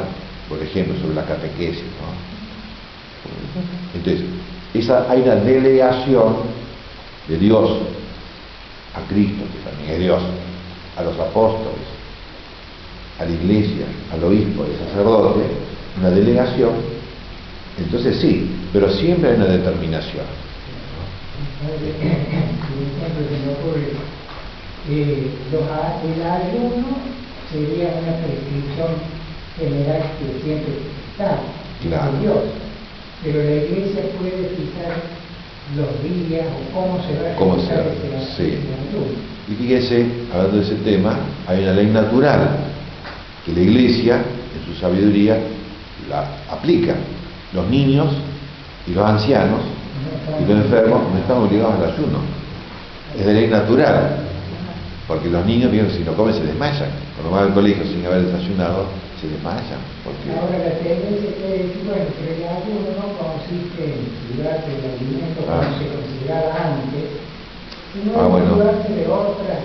por ejemplo, sobre la catequesis, ¿no? Entonces, hay una delegación de Dios a Cristo, que también es Dios, a los apóstoles, a la iglesia, al obispo, al sacerdote, una delegación. Entonces sí, pero siempre hay una determinación. El ayuno sería una prescripción general que siempre está Claro. de Dios, pero la Iglesia puede fijar los días o cómo se va a ¿Cómo se realizar va? ese Sí. ayuno. Y fíjense, hablando de ese tema, hay una ley natural que la Iglesia, en su sabiduría, la aplica. Los niños y los ancianos y los enfermos no están obligados al ayuno. Es de ley natural, porque los niños, bien, si no comen se desmayan. Cuando van al colegio sin haber desayunado, se desmayan. Porque... Ahora la tendencia quiere decir, bueno, pero el ayuno no consiste en privarte del alimento como se consideraba antes, sino en bueno. privarte de otras.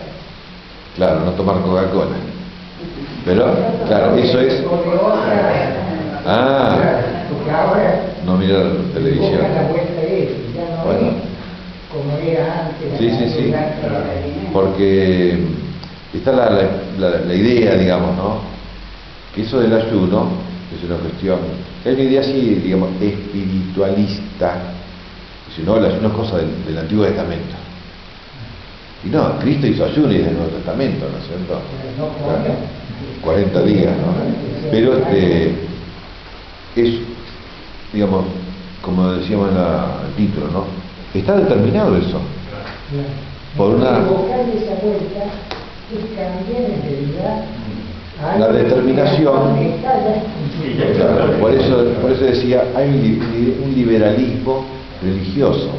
Claro, no tomar Coca-Cola. Pero, claro, eso es... O de otras. Porque ahora no mirar televisión. buscan la vuelta de eso, ya no Bueno. es como era antes. Sí. Porque está la idea, digamos, ¿no? Que eso del ayuno es una cuestión, es una idea así, digamos, espiritualista. Si no, el ayuno es cosa del Antiguo Testamento. Y no, Cristo hizo ayuno y es del Nuevo Testamento, ¿no es cierto? Claro, 40 días, ¿no? Pero es, digamos, como decíamos en el título, ¿no? Está determinado eso. Por una... Buscar esa vuelta es cambiar en realidad La determinación, claro, por eso decía, hay un liberalismo religioso.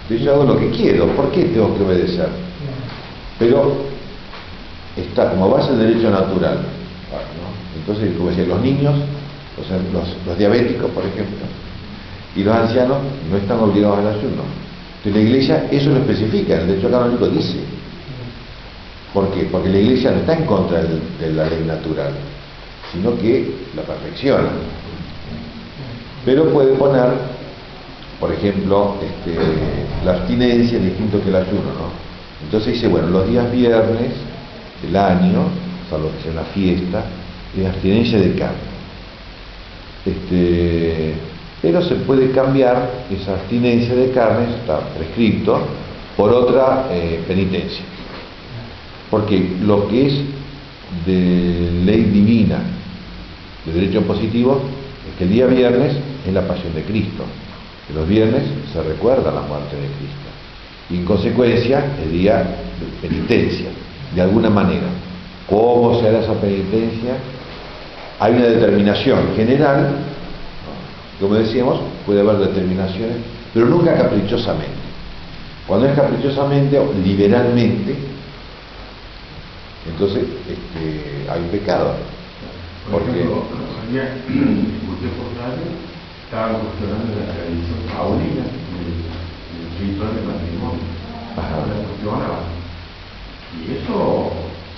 Yo hago lo que quiero, ¿por qué tengo que obedecer? Pero está como base el derecho natural, ¿no? Entonces, como decía, los niños, o sea, los diabéticos, por ejemplo, y los ancianos no están obligados al ayuno. Entonces la Iglesia eso lo especifica, el derecho canónico dice. ¿Por qué? Porque la Iglesia no está en contra de la ley natural, sino que la perfecciona. Pero puede poner, por ejemplo, la abstinencia distinto que el ayuno, ¿no? Entonces dice, bueno, los días viernes del año, salvo que sea una fiesta, es abstinencia de carne. Pero se puede cambiar esa abstinencia de carne, está prescrito, por otra penitencia. Porque lo que es de ley divina, de derecho positivo, es que el día viernes es la pasión de Cristo. Los viernes se recuerda la muerte de Cristo. Y en consecuencia, el día de penitencia, de alguna manera. ¿Cómo se hará esa penitencia? Hay una determinación general, como decíamos, puede haber determinaciones, pero nunca caprichosamente. Cuando es caprichosamente o liberalmente, entonces hay un pecado. Por ejemplo, ayer escuché por radio, estaban cuestionando la tradición paulina del ritual de matrimonio. Ajá. La cuestionaban. Y eso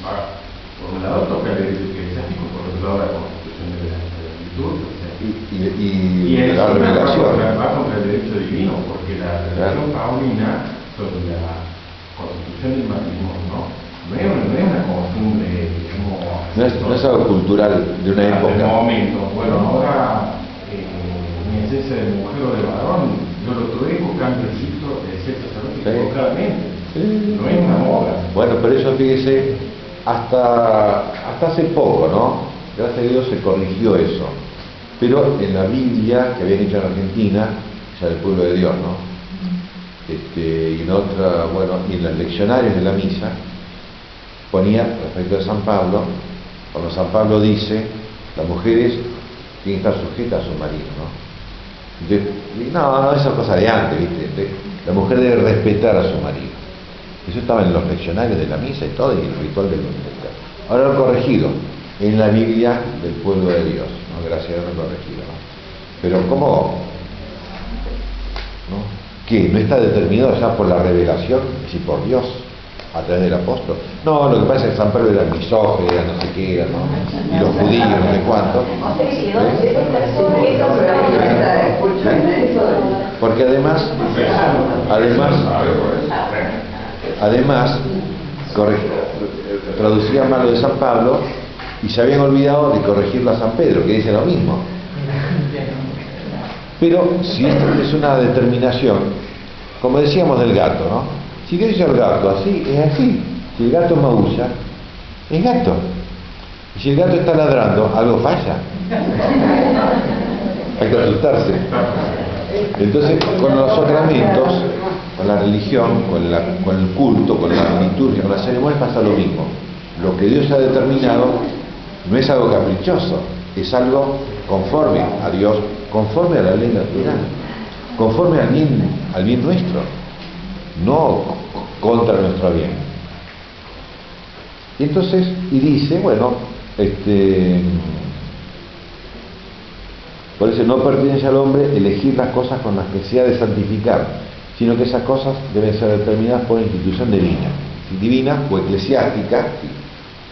va, por un lado toca el derecho eclesiástico, por otro lado la constitución de la liturgia. O sea, Y eso la revelación. va contra el derecho divino, porque la tradición paulina sobre la constitución del matrimonio no es una costumbre, digamos, no es algo cultural de una época. De momento. Bueno, ahora mi esencia de mujer o de varón, yo lo trueco, cambio el ciclo de ser sacerdote equivocadamente. Sí. No es una moda. Bueno, pero eso, fíjese, hasta hace poco, ¿no? Gracias a Dios se corrigió eso. Pero en la Biblia que habían hecho en Argentina, ya del pueblo de Dios, ¿no? Y en otra, bueno, y en los leccionarios de la misa ponía respecto a San Pablo, cuando San Pablo dice, las mujeres tienen que estar sujetas a su marido, ¿no? Entonces, no, esa cosa de antes, ¿viste? Entonces, la mujer debe respetar a su marido. Eso estaba en los leccionarios de la misa y todo, y el ritual del ministerio. Ahora lo han corregido en la Biblia del pueblo de Dios, ¿no? Gracias a Dios lo han corregido, ¿no? Pero ¿cómo? ¿No? ¿Qué? ¿No está determinado ya por la revelación, si por Dios, a través del apóstol? No, lo que pasa es que San Pedro era misógino, era no sé qué, era, ¿no? Y los judíos, no sé cuánto. Porque además, traducían mal lo de San Pablo y se habían olvidado de corregirlo a San Pedro, que dice lo mismo. Pero si esto es una determinación, como decíamos del gato, ¿no? Si Dios hizo el gato así, es así. Si el gato maulla, es gato. Y si el gato está ladrando, algo falla. Hay que asustarse. Entonces, con los sacramentos, con la religión, con el culto, con la liturgia, con la ceremonia, pasa lo mismo. Lo que Dios ha determinado no es algo caprichoso, es algo conforme a Dios, conforme a la ley natural, conforme al bien nuestro, no contra nuestro bien. Y entonces, y dice, bueno, por eso no pertenece al hombre elegir las cosas con las que se ha de santificar, sino que esas cosas deben ser determinadas por institución divina o eclesiástica,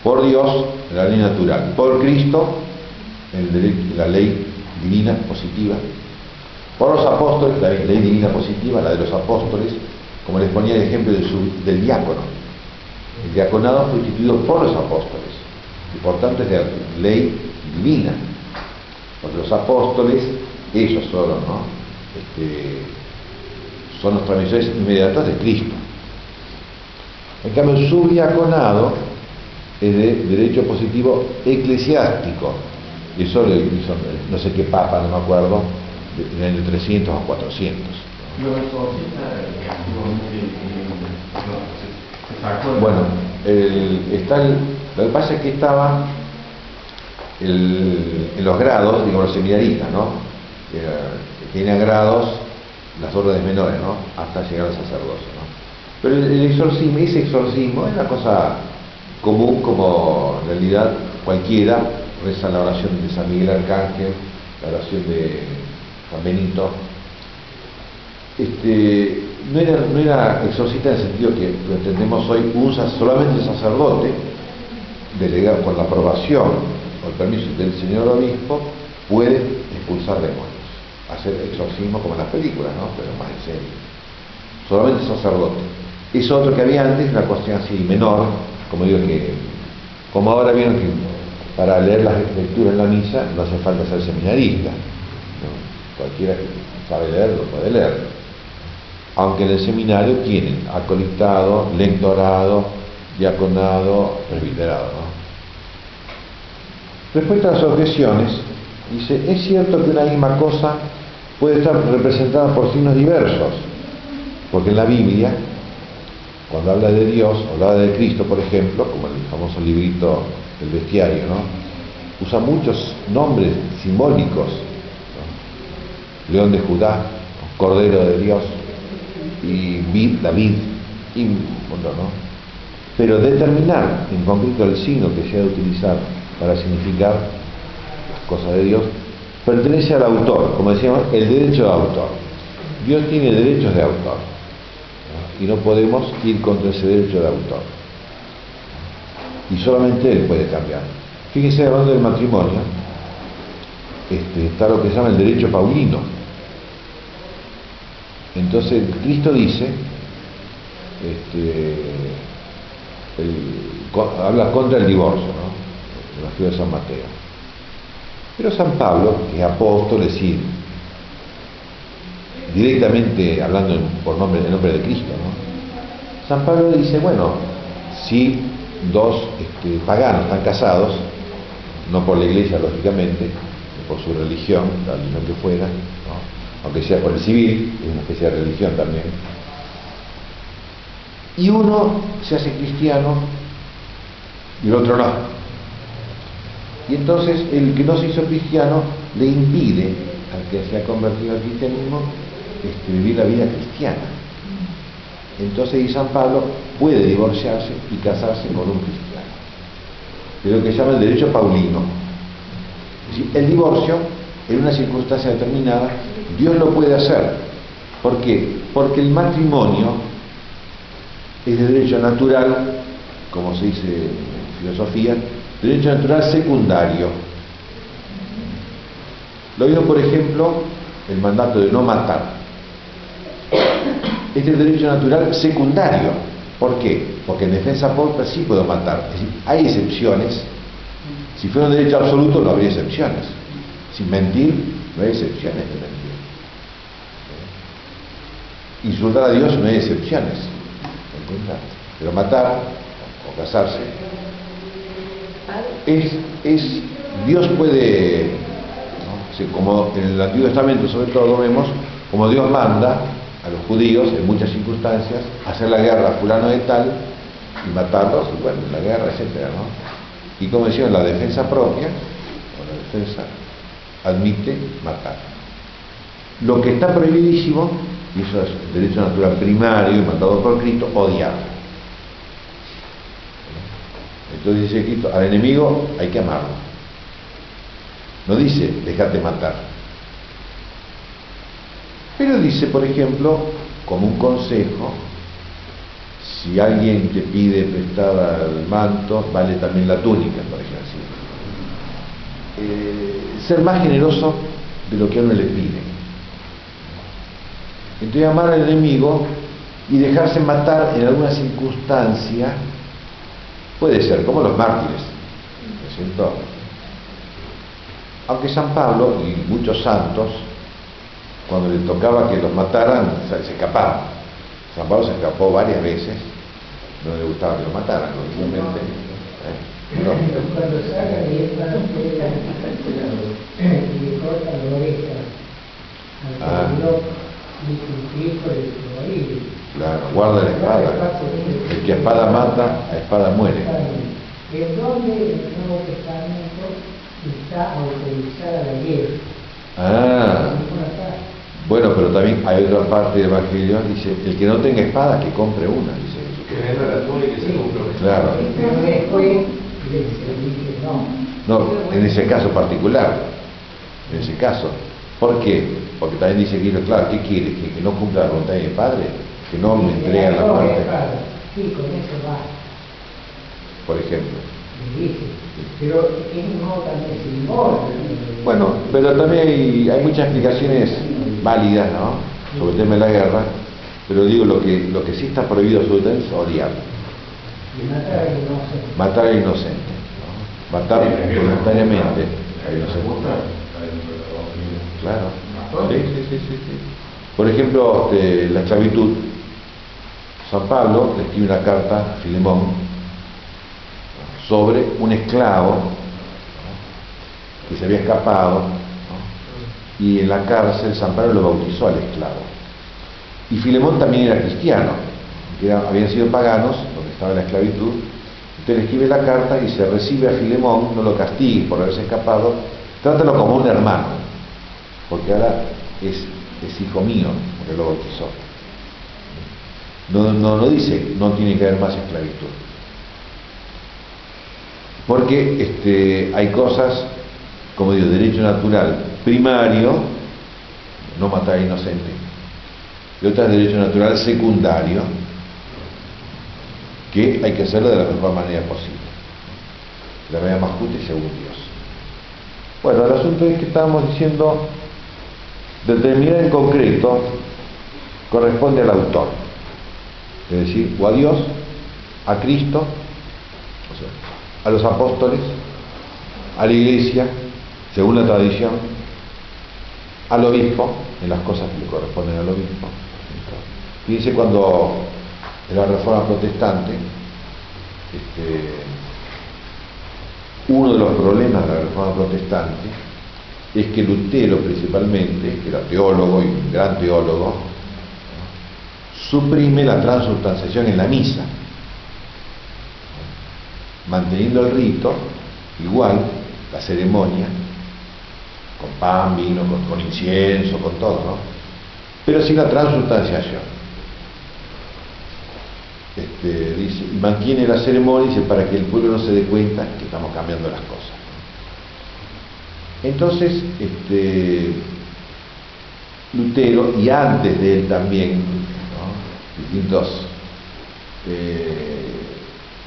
por Dios, en la ley natural, por Cristo, en la ley divina positiva, por los apóstoles, la ley divina positiva, la de los apóstoles, como les ponía el ejemplo del diácono. El diaconado fue instituido por los apóstoles y por tanto es de ley divina, porque los apóstoles, ellos son, ¿no? Son los transmisores inmediatos de Cristo. En cambio, el subdiaconado es de derecho positivo eclesiástico. Y eso lo hizo, no sé qué papa, no me acuerdo, en el año 300 o 400. Bueno, lo que pasa es que estaba en los grados, digo, los seminaristas, ¿no? Que tenían grados, las órdenes menores, ¿no? Hasta llegar al sacerdocio, ¿no? Pero el exorcismo, ese exorcismo es una cosa común, como en realidad cualquiera reza la oración de San Miguel Arcángel, la oración de San Benito. No era exorcista en el sentido que lo entendemos hoy, solamente el sacerdote, delegado con la aprobación o el permiso del señor obispo, puede expulsar demonios, hacer exorcismo como en las películas, ¿no? Pero más en serio. Solamente el sacerdote. Eso otro que había antes, una cuestión así menor, como ahora vieron que para leer las lecturas en la misa no hace falta ser seminarista, ¿no? Cualquiera que sabe leer lo puede leer. Aunque en el seminario tienen acolitado, lectorado, diaconado, presbiterado, ¿no? Respecto a las objeciones, dice, es cierto que una misma cosa puede estar representada por signos diversos, porque en la Biblia, cuando habla de Dios, habla de Cristo, por ejemplo, como en el famoso librito del bestiario, ¿no? Usa muchos nombres simbólicos, ¿no? León de Judá, Cordero de Dios, y David, y bueno, ¿no? Pero determinar en concreto el signo que se ha de utilizar para significar las cosas de Dios pertenece al autor, como decíamos, el derecho de autor. Dios tiene derechos de autor, ¿no? Y no podemos ir contra ese derecho de autor, y solamente Él puede cambiar. Fíjense, hablando del matrimonio, está lo que se llama el derecho paulino. Entonces Cristo dice, habla contra el divorcio, ¿no? En el Evangelio de San Mateo. Pero San Pablo, que es apóstol, es decir, directamente hablando en nombre de Cristo, ¿no? San Pablo le dice, bueno, si dos paganos están casados, no por la iglesia lógicamente, por su religión, la religión que fuera, ¿no? Aunque sea por el civil, es una especie de religión también, y uno se hace cristiano y el otro no, y entonces el que no se hizo cristiano le impide al que se ha convertido al cristianismo vivir la vida cristiana. Entonces, y San Pablo puede divorciarse y casarse con un cristiano. Es lo que se llama el derecho paulino. Es decir, el divorcio, en una circunstancia determinada, Dios lo puede hacer. ¿Por qué? Porque el matrimonio es de derecho natural, como se dice en filosofía, derecho natural secundario. Lo vieron, por ejemplo, el mandato de no matar. Este es el derecho natural secundario. ¿Por qué? Porque en defensa propia sí puedo matar. Es decir, hay excepciones. Si fuera un derecho absoluto no habría excepciones. Sin mentir, no hay excepciones de mentir. Insultar a Dios no hay excepciones. Pero matar o casarse Dios puede, ¿no? Como en el Antiguo Testamento sobre todo lo vemos, como Dios manda a los judíos en muchas circunstancias hacer la guerra a fulano de tal y matarlos, y bueno, la guerra, etcétera, ¿no? Y como decían, la defensa propia o la defensa admite matar. Lo que está prohibidísimo, y eso es el derecho natural primario y mandado por Cristo, odiar. Entonces dice Cristo, al enemigo hay que amarlo. No dice, déjate matar. Pero dice, por ejemplo, como un consejo, si alguien te pide prestada el manto, vale también la túnica, por ejemplo. Ser más generoso de lo que a uno le pide. Entonces amar al enemigo y dejarse matar en alguna circunstancia puede ser, como los mártires, ¿no es cierto? Aunque San Pablo y muchos santos, cuando le tocaba que los mataran, se escapaban. San Pablo se escapó varias veces, no le gustaba que lo mataran, lógicamente. Cuando saca y le corta la oreja al reloj y su hijo le morir. Claro, guarda la espada. El que a espada mata, a espada muere. ¿En dónde el Nuevo Testamento está autorizada la guerra? Bueno, pero también hay otra parte del Evangelio, dice, el que no tenga espada, que compre una, dice Jesús. Que venda la túnica y se compre una. Claro. Pero después le dice no. No, en ese caso particular, en ese caso. ¿Por qué? Porque también dice Cristo, claro, ¿qué quiere? ¿Que no cumpla la voluntad de mi Padre? Que no me entregue la muerte. Sí, con eso va. Por ejemplo. Le dice, pero es no también simbólico. Bueno, pero también hay muchas explicaciones válidas, ¿no? Sobre el tema de la guerra, pero digo, lo que sí está prohibido absolutamente es odiar. Y matar al inocente. Matar al inocente, ¿no? Matar voluntariamente al inocente. Claro. Sí. Por ejemplo, la esclavitud. San Pablo le escribe una carta a Filemón sobre un esclavo, ¿no? Que se había escapado, ¿no? y en la cárcel San Pablo lo bautizó al esclavo. Y Filemón también era cristiano, que habían sido paganos, donde estaba la esclavitud. Entonces le escribe la carta y se recibe a Filemón, no lo castigues por haberse escapado, trátalo como un hermano, porque ahora es hijo mío, porque lo bautizó. No dice, no tiene que haber más esclavitud. Porque hay cosas, como digo, derecho natural primario, no matar a inocente, y otras derecho natural secundario, que hay que hacerlo de la mejor manera posible, de la manera más justa y según Dios. Bueno, el asunto es que estábamos diciendo, determinar en concreto corresponde al autor, es decir, o a Dios, a Cristo, o sea, a los apóstoles, a la iglesia, según la tradición, al obispo, en las cosas que le corresponden al obispo. Fíjense cuando en la Reforma Protestante, uno de los problemas de la Reforma Protestante es que Lutero principalmente, que era teólogo y un gran teólogo, suprime la transubstanciación en la misa, manteniendo el rito igual, la ceremonia, con pan, vino, con incienso, con todo, ¿no? Pero sin la transubstanciación. Dice, y mantiene la ceremonia, dice, para que el pueblo no se dé cuenta que estamos cambiando las cosas. Entonces, Lutero, y antes de él también, ¿no?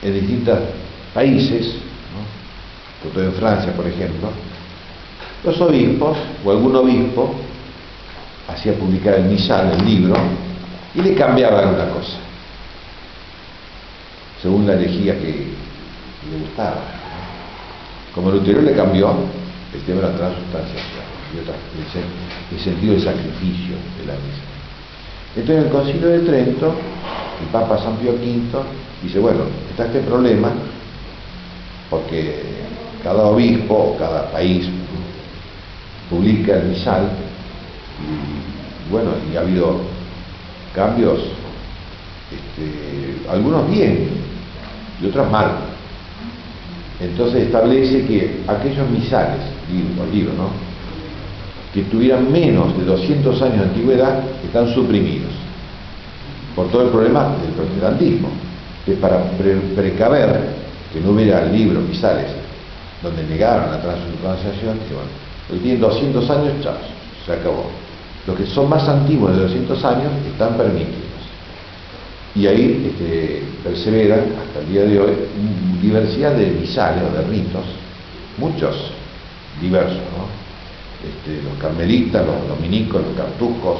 En distintos países, ¿no? Sobre todo en Francia, por ejemplo, los obispos, o algún obispo, hacía publicar el misal, el libro, y le cambiaba alguna cosa, según la herejía que le gustaba. Como Lutero le cambió el tema de la transubstanciación y el sentido del sacrificio de la misa. Entonces, en el Concilio de Trento, el Papa San Pío V dice, bueno, está este problema, porque cada obispo o cada país publica el misal, y bueno, y ha habido cambios, algunos bien y otros mal. Entonces establece que aquellos misales, digo, ¿no?, que tuvieran menos de 200 años de antigüedad están suprimidos por todo el problema del protestantismo, que para precaver que no hubiera libros, misales, donde negaron la transubstanciación, que bueno, hoy tienen 200 años, chao, se acabó. Los que son más antiguos de 200 años están permitidos. Y ahí perseveran hasta el día de hoy diversidad de misales o de ritos, muchos diversos, ¿no? Los carmelitas, los dominicos, los cartujos,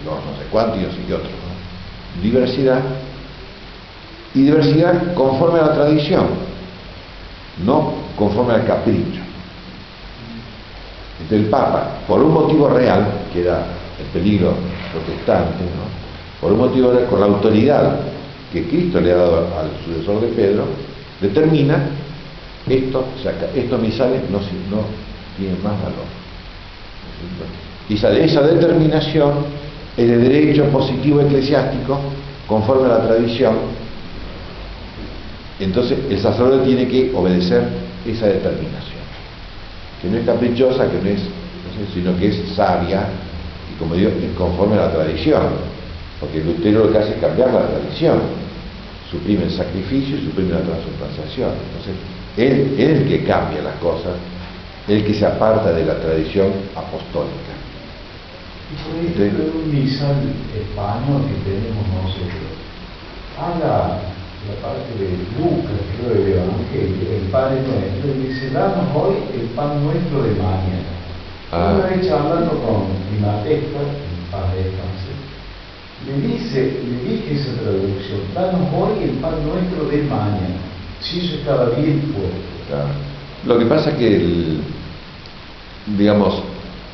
los no sé cuántos y otros, ¿no? Diversidad, y diversidad conforme a la tradición, no conforme al capricho. Entonces el Papa, por un motivo real, que era el peligro protestante, ¿no?, por un motivo real, con la autoridad que Cristo le ha dado al sucesor de Pedro, determina estos misales no tienen más valor. Y esa determinación es de derecho positivo eclesiástico conforme a la tradición. Entonces el sacerdote tiene que obedecer esa determinación, que no es caprichosa, que no es, sino que es sabia y, como digo, es conforme a la tradición, porque Lutero lo que hace es cambiar la tradición, suprime el sacrificio y suprime la transubstanciación. Entonces él es el que cambia las cosas, el que se aparta de la tradición apostólica. Y por ejemplo, en un misal español que tenemos nosotros, habla la parte de Lucas, creo, del Evangelio, el Padre Nuestro, y dice, danos hoy el pan nuestro de mañana. Una vez hablando con mi maestra, en paz descanse, le dije esa traducción, danos hoy el pan nuestro de mañana. Si eso estaba bien puesto. Claro. Lo que pasa es que, digamos,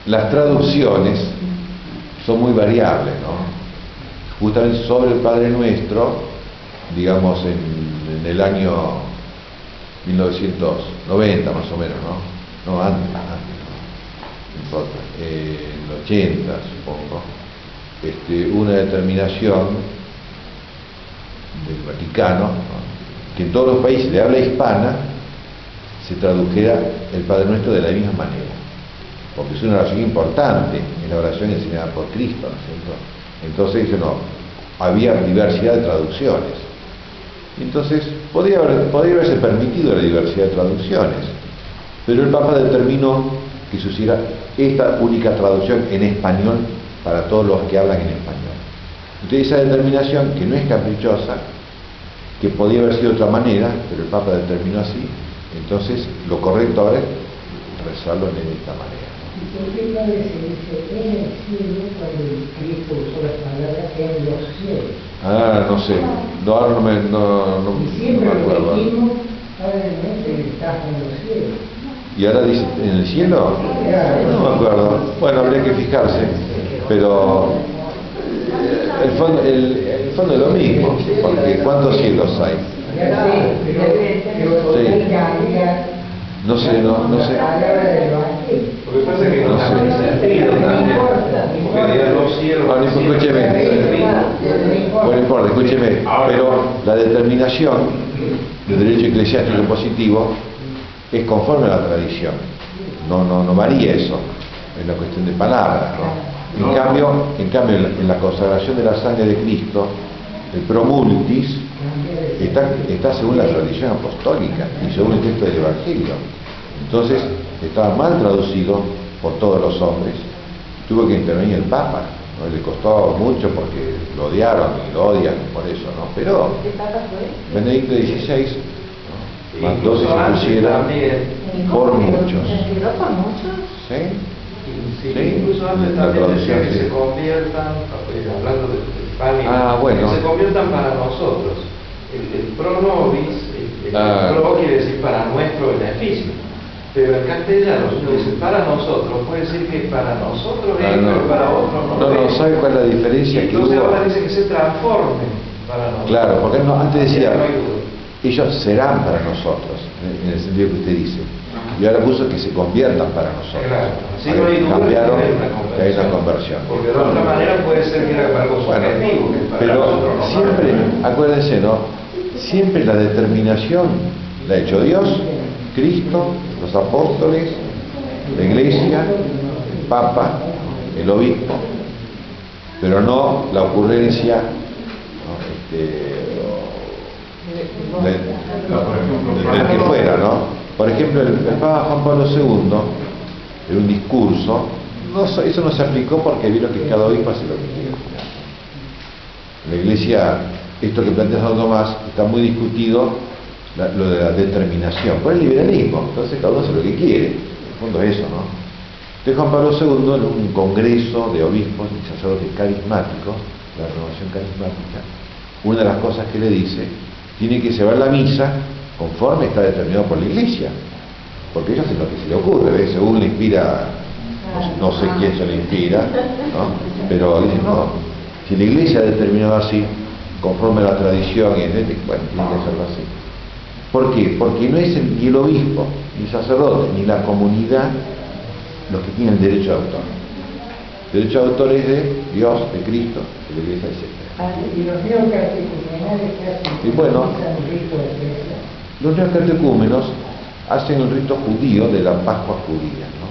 las traducciones son muy variables, ¿no? Justamente sobre el Padre Nuestro, digamos, en el año 1990 más o menos, ¿no? No, antes, en el 80, supongo, una determinación del Vaticano, ¿no?, que en todos los países de habla hispana se tradujera el Padre Nuestro de la misma manera, porque es una oración importante, es la oración enseñada por Cristo, ¿no es cierto? Entonces dice, no, había diversidad de traducciones. Entonces podría haberse permitido la diversidad de traducciones, pero el Papa determinó que se hiciera esta única traducción en español para todos los que hablan en español. Entonces esa determinación, que no es caprichosa, que podía haber sido de otra manera, pero el Papa determinó así, entonces lo correcto ahora es rezarlo de esta manera. ¿Y por qué padre se dice en el cielo cuando Cristo usó las palabras en los cielos? No sé, no, ahora no me Y siempre no me acuerdo. repetimos, Padre nuestro que estás en los cielos. ¿Y ahora dice en el cielo? No me acuerdo. Bueno, habría que fijarse, pero el fondo es lo mismo, porque ¿cuántos cielos hay? Ya sé, pero Sí. hay que cambiar No sé, no sé. la palabra del Evangelio. Lo que pasa es que No no sé. tiene sentido también, porque diga los cielos. No, escúcheme. Bueno, no importa, escúcheme, pero la determinación del derecho eclesiástico positivo es conforme a la tradición. No varía eso, es la cuestión de palabras, ¿no? En cambio, en la consagración de la sangre de Cristo, el promultis está según la tradición apostólica y según el texto del Evangelio. Entonces, estaba mal traducido por todos los hombres, tuvo que intervenir el Papa, ¿no? Le costó mucho porque lo odiaron y lo odian por eso, ¿no? Pero ¿Qué papa fue? Benedicto XVI, ¿no?, mandó que se pusiera por muchos. ¿Se quedó por muchos? ¿Sí? Sí, Sí, incluso antes la también decía traducción, que sí. se conviertan, hablando del pan y bueno. que se conviertan para nosotros. El pro nobis, el Ah. pro quiere decir para nuestro beneficio. Pero en castellano, si uno dice para nosotros, puede decir que para nosotros es, pero para otros no. No, es. ¿sabe cuál es la diferencia que Entonces hubo? ahora dice que se transformen para nosotros. Claro, porque antes decía, No hay duda. ellos serán para nosotros, en el sentido que usted dice. Y ahora puso que se conviertan para nosotros. Claro, así Ahora no hay duda cambiaron, que hay una conversión. Porque de otra manera puede ser que era algo Bueno, subjetivo, que para pero nosotros no siempre, vale. acuérdense, ¿no? Siempre la determinación la ha hecho Dios, Cristo, los apóstoles, la Iglesia, el Papa, el Obispo, pero no la ocurrencia, ¿no?, del que fuera, ¿no? Por ejemplo, el Papa Juan Pablo II, en un discurso, eso no se aplicó porque vieron que cada obispo hace lo que quiere. En la Iglesia, esto que plantea Santo Tomás, está muy discutido, lo de la determinación, por el liberalismo. Entonces cada uno hace lo que quiere, en el fondo es eso, ¿no? Entonces Juan Pablo II, en un congreso de obispos y sacerdotes carismáticos, la renovación carismática, una de las cosas que le dice, tiene que llevar la misa conforme está determinado por la Iglesia, porque ellos hacen lo que se le ocurre, ¿ves? Según le inspira, no sé quién se le inspira, ¿no? Pero dicen, no, si la Iglesia ha determinado así, conforme a la tradición, y bueno, tiene que hacerlo así. ¿Por qué? Porque no es ni el obispo, ni el sacerdote, ni la comunidad los que tienen derecho de autor. El derecho de autor es de Dios, de Cristo, de la Iglesia, etc. Y los neocatecumenales que hacen Y bueno, un rito de iglesia. los neocatecúmenos hacen el rito judío de la Pascua judía, ¿no?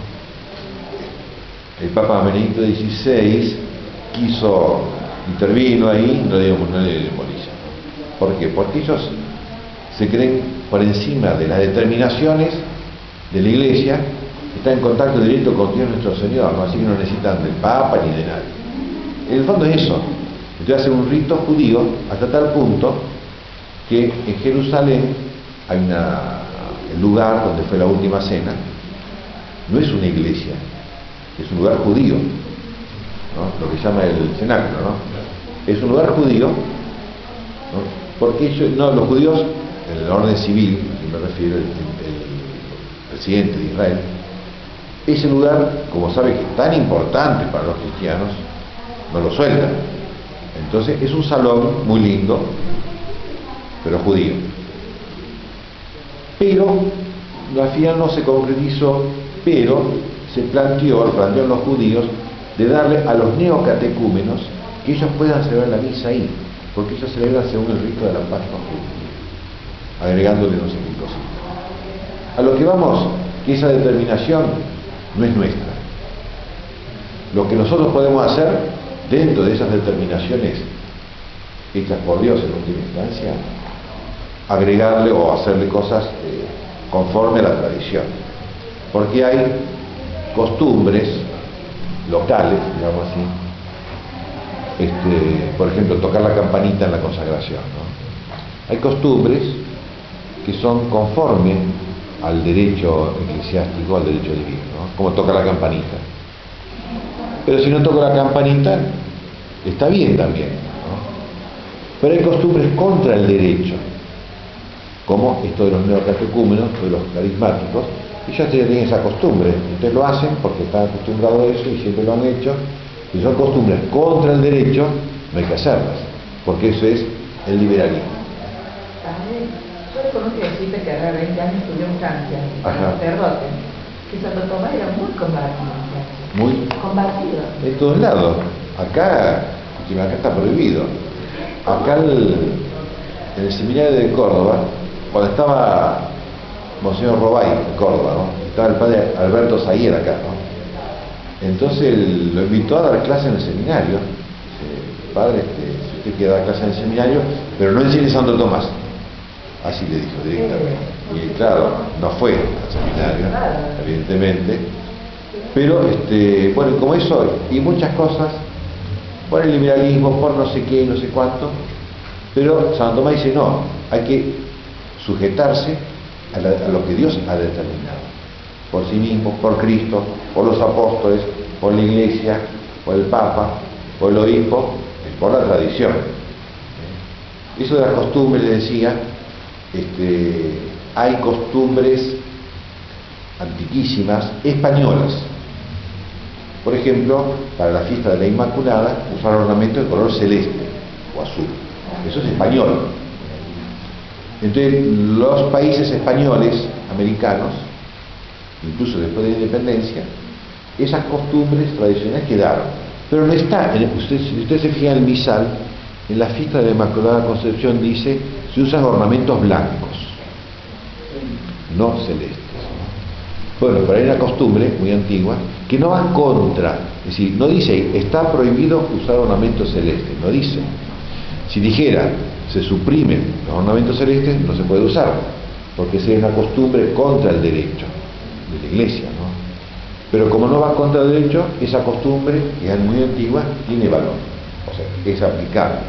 El Papa Benedicto XVI intervino ahí, no le demoliza. ¿Por qué? Porque ellos se creen por encima de las determinaciones de la Iglesia, está en contacto directo con Dios nuestro Señor, ¿no? Así que no necesitan del Papa ni de nadie. En el fondo es eso. Entonces hacen un rito judío hasta tal punto que en Jerusalén hay el lugar donde fue la última cena, no es una iglesia, es un lugar judío, ¿no? Lo que se llama el cenáculo, ¿no? Es un lugar judío, ¿no? Porque los judíos, en el orden civil, que me refiero, el presidente de Israel, ese lugar, como sabe que es tan importante para los cristianos, no lo sueltan. Entonces es un salón muy lindo, pero judío. Pero al final no se concretizó pero se plantearon los judíos de darle a los neocatecúmenos que ellos puedan celebrar la misa ahí, porque ellos celebran según el rito de la Pascua judía, agregándole no sé qué cosita. A lo que vamos, que esa determinación no es nuestra. Lo que nosotros podemos hacer dentro de esas determinaciones hechas por Dios en última instancia, agregarle o hacerle cosas conforme a la tradición, porque hay costumbres locales, digamos así, por ejemplo, tocar la campanita en la consagración, ¿no? Hay costumbres que son conformes al derecho eclesiástico, al derecho divino, ¿no? Como tocar la campanita. Pero si no toco la campanita, está bien también, ¿no? Pero hay costumbres contra el derecho, como esto de los neocatecúmenos, de los carismáticos, y ya tienen esa costumbre. Ustedes lo hacen porque están acostumbrados a eso y siempre lo han hecho. Si son costumbres contra el derecho, no hay que hacerlas, porque eso es el liberalismo. También, yo reconozco que decirte que hace 20 años estudié en Francia, sacerdote, que Santo Tomás era muy combatido. Muy combatido. De todos lados. Acá está prohibido. Acá en el seminario de Córdoba, cuando estaba Monseñor Robay en Córdoba, ¿no? Estaba el padre Alberto Zaguer acá, ¿no? Entonces lo invitó a dar clase en el seminario. Dice, padre, si usted quiere dar clase en el seminario, pero no enseñe Santo Tomás. Así le dijo directamente. Y claro, no fue al seminario, evidentemente. Pero, bueno, como eso, y muchas cosas, por el liberalismo, por no sé qué, no sé cuánto, pero Santo Tomás dice, no, hay que sujetarse a lo que Dios ha determinado, por sí mismo, por Cristo, por los apóstoles, por la Iglesia, por el Papa, por el obispo, por la tradición. Eso de las costumbres, le decía, hay costumbres antiquísimas, españolas. Por ejemplo, para la fiesta de la Inmaculada, usar ornamentos de color celeste o azul. Eso es español. Entonces, los países españoles, americanos, incluso después de la independencia, esas costumbres tradicionales quedaron. Pero no está, si usted se fija en el misal, en la fiesta de la Inmaculada Concepción dice, se usan ornamentos blancos, no celestes. Bueno, pero hay una costumbre muy antigua que no va contra, es decir, no dice, está prohibido usar ornamentos celestes, no dice. Si dijera, se suprimen los ornamentos celestes, no se puede usar, porque sería una costumbre contra el derecho de la Iglesia, ¿no? Pero como no va contra el derecho, esa costumbre, que es muy antigua, tiene valor, o sea, es aplicable.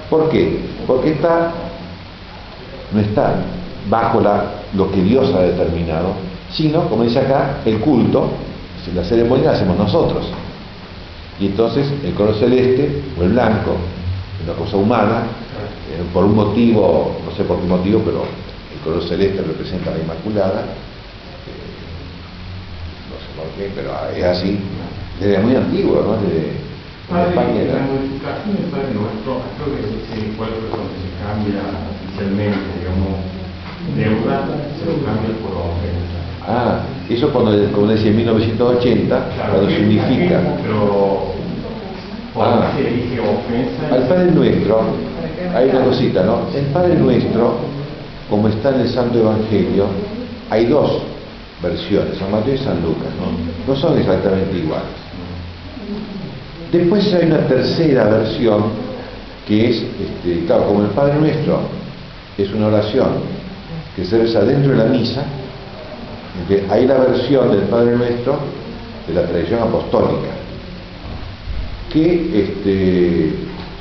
¿Por qué? Porque no está bajo lo que Dios ha determinado, sino, como dice acá, el culto, la ceremonia la hacemos nosotros. Y entonces el color celeste o el blanco, una cosa humana, por un motivo, no sé por qué motivo, pero el color celeste representa a la Inmaculada, no sé por qué, pero es así, desde muy antiguo, ¿no? En España era. La modificación del Padre Nuestro, creo que se cuál es cuando se cambia oficialmente, digamos, deuda, se lo cambia por ofensa. Eso cuando decía en 1980, claro, cuando se unifica. Pero, ¿por qué se elige ofensa? Al Padre Nuestro, hay una cosita, ¿no? El Padre Nuestro, como está en el Santo Evangelio, hay dos versiones, San Mateo y San Lucas, ¿no? No son exactamente iguales. Después hay una tercera versión, que es, claro, como el Padre Nuestro es una oración que se reza dentro de la misa, hay la versión del Padre Nuestro de la tradición apostólica, que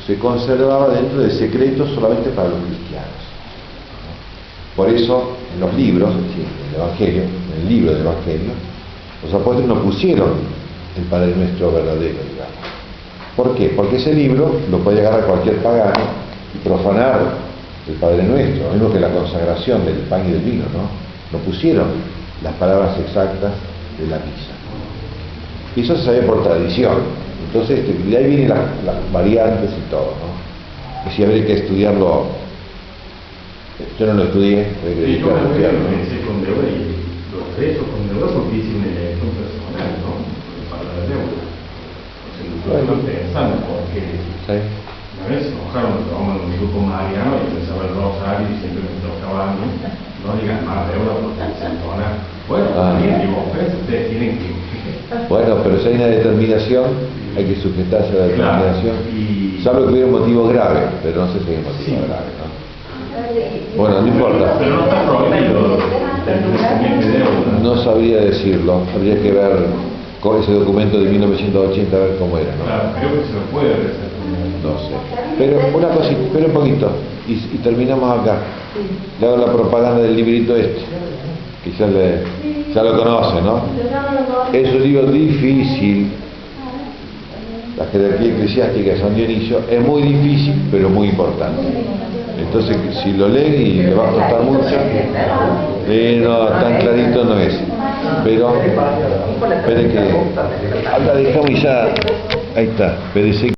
se conservaba dentro de secretos solamente para los cristianos. Por eso, en los libros, en el Evangelio, en el libro del Evangelio, los apóstoles no pusieron el Padre Nuestro verdadero, digamos. ¿Por qué? Porque ese libro lo puede agarrar cualquier pagano y profanar el Padre Nuestro, lo mismo que la consagración del pan y del vino, ¿no? No pusieron las palabras exactas de la misa. Y eso se sabe por tradición. Entonces, de ahí vienen las variantes y todo, ¿no? Y si habría que estudiarlo, yo no lo estudié, habría que dedicarme a estudiarlo, ¿no? Con deuda y los presos con deuda porque dicen estoy pensando, porque Sí. una vez se enojaron, vamos en un grupo mariano y empezaba el rosario y siempre me tocaba a mí, no digan más deuda porque se entona. Bueno, también digo, pues ustedes tienen que... Bueno, pero si hay una determinación, hay que sujetarse a la determinación. Y... Salvo que hubiera un motivo grave, pero no sé si hay un motivo grave, ¿no? Bueno, no importa. Pero no está prohibido el vencimiento de deuda. No sabría decirlo, habría que ver con ese documento de 1980 a ver cómo era, ¿no? Claro, creo que se lo puede hacer. No sé. Pero una cosita, espera un poquito, y terminamos acá. Le hago la propaganda del librito este, que ya lo conoce, ¿no? Es un libro difícil. La jerarquía eclesiástica de San Dionisio es muy difícil, pero muy importante. Entonces, si lo leen y le va a costar mucho, no, tan clarito no es. Pero, espere que, la dejamos y ya, ahí está, PDC.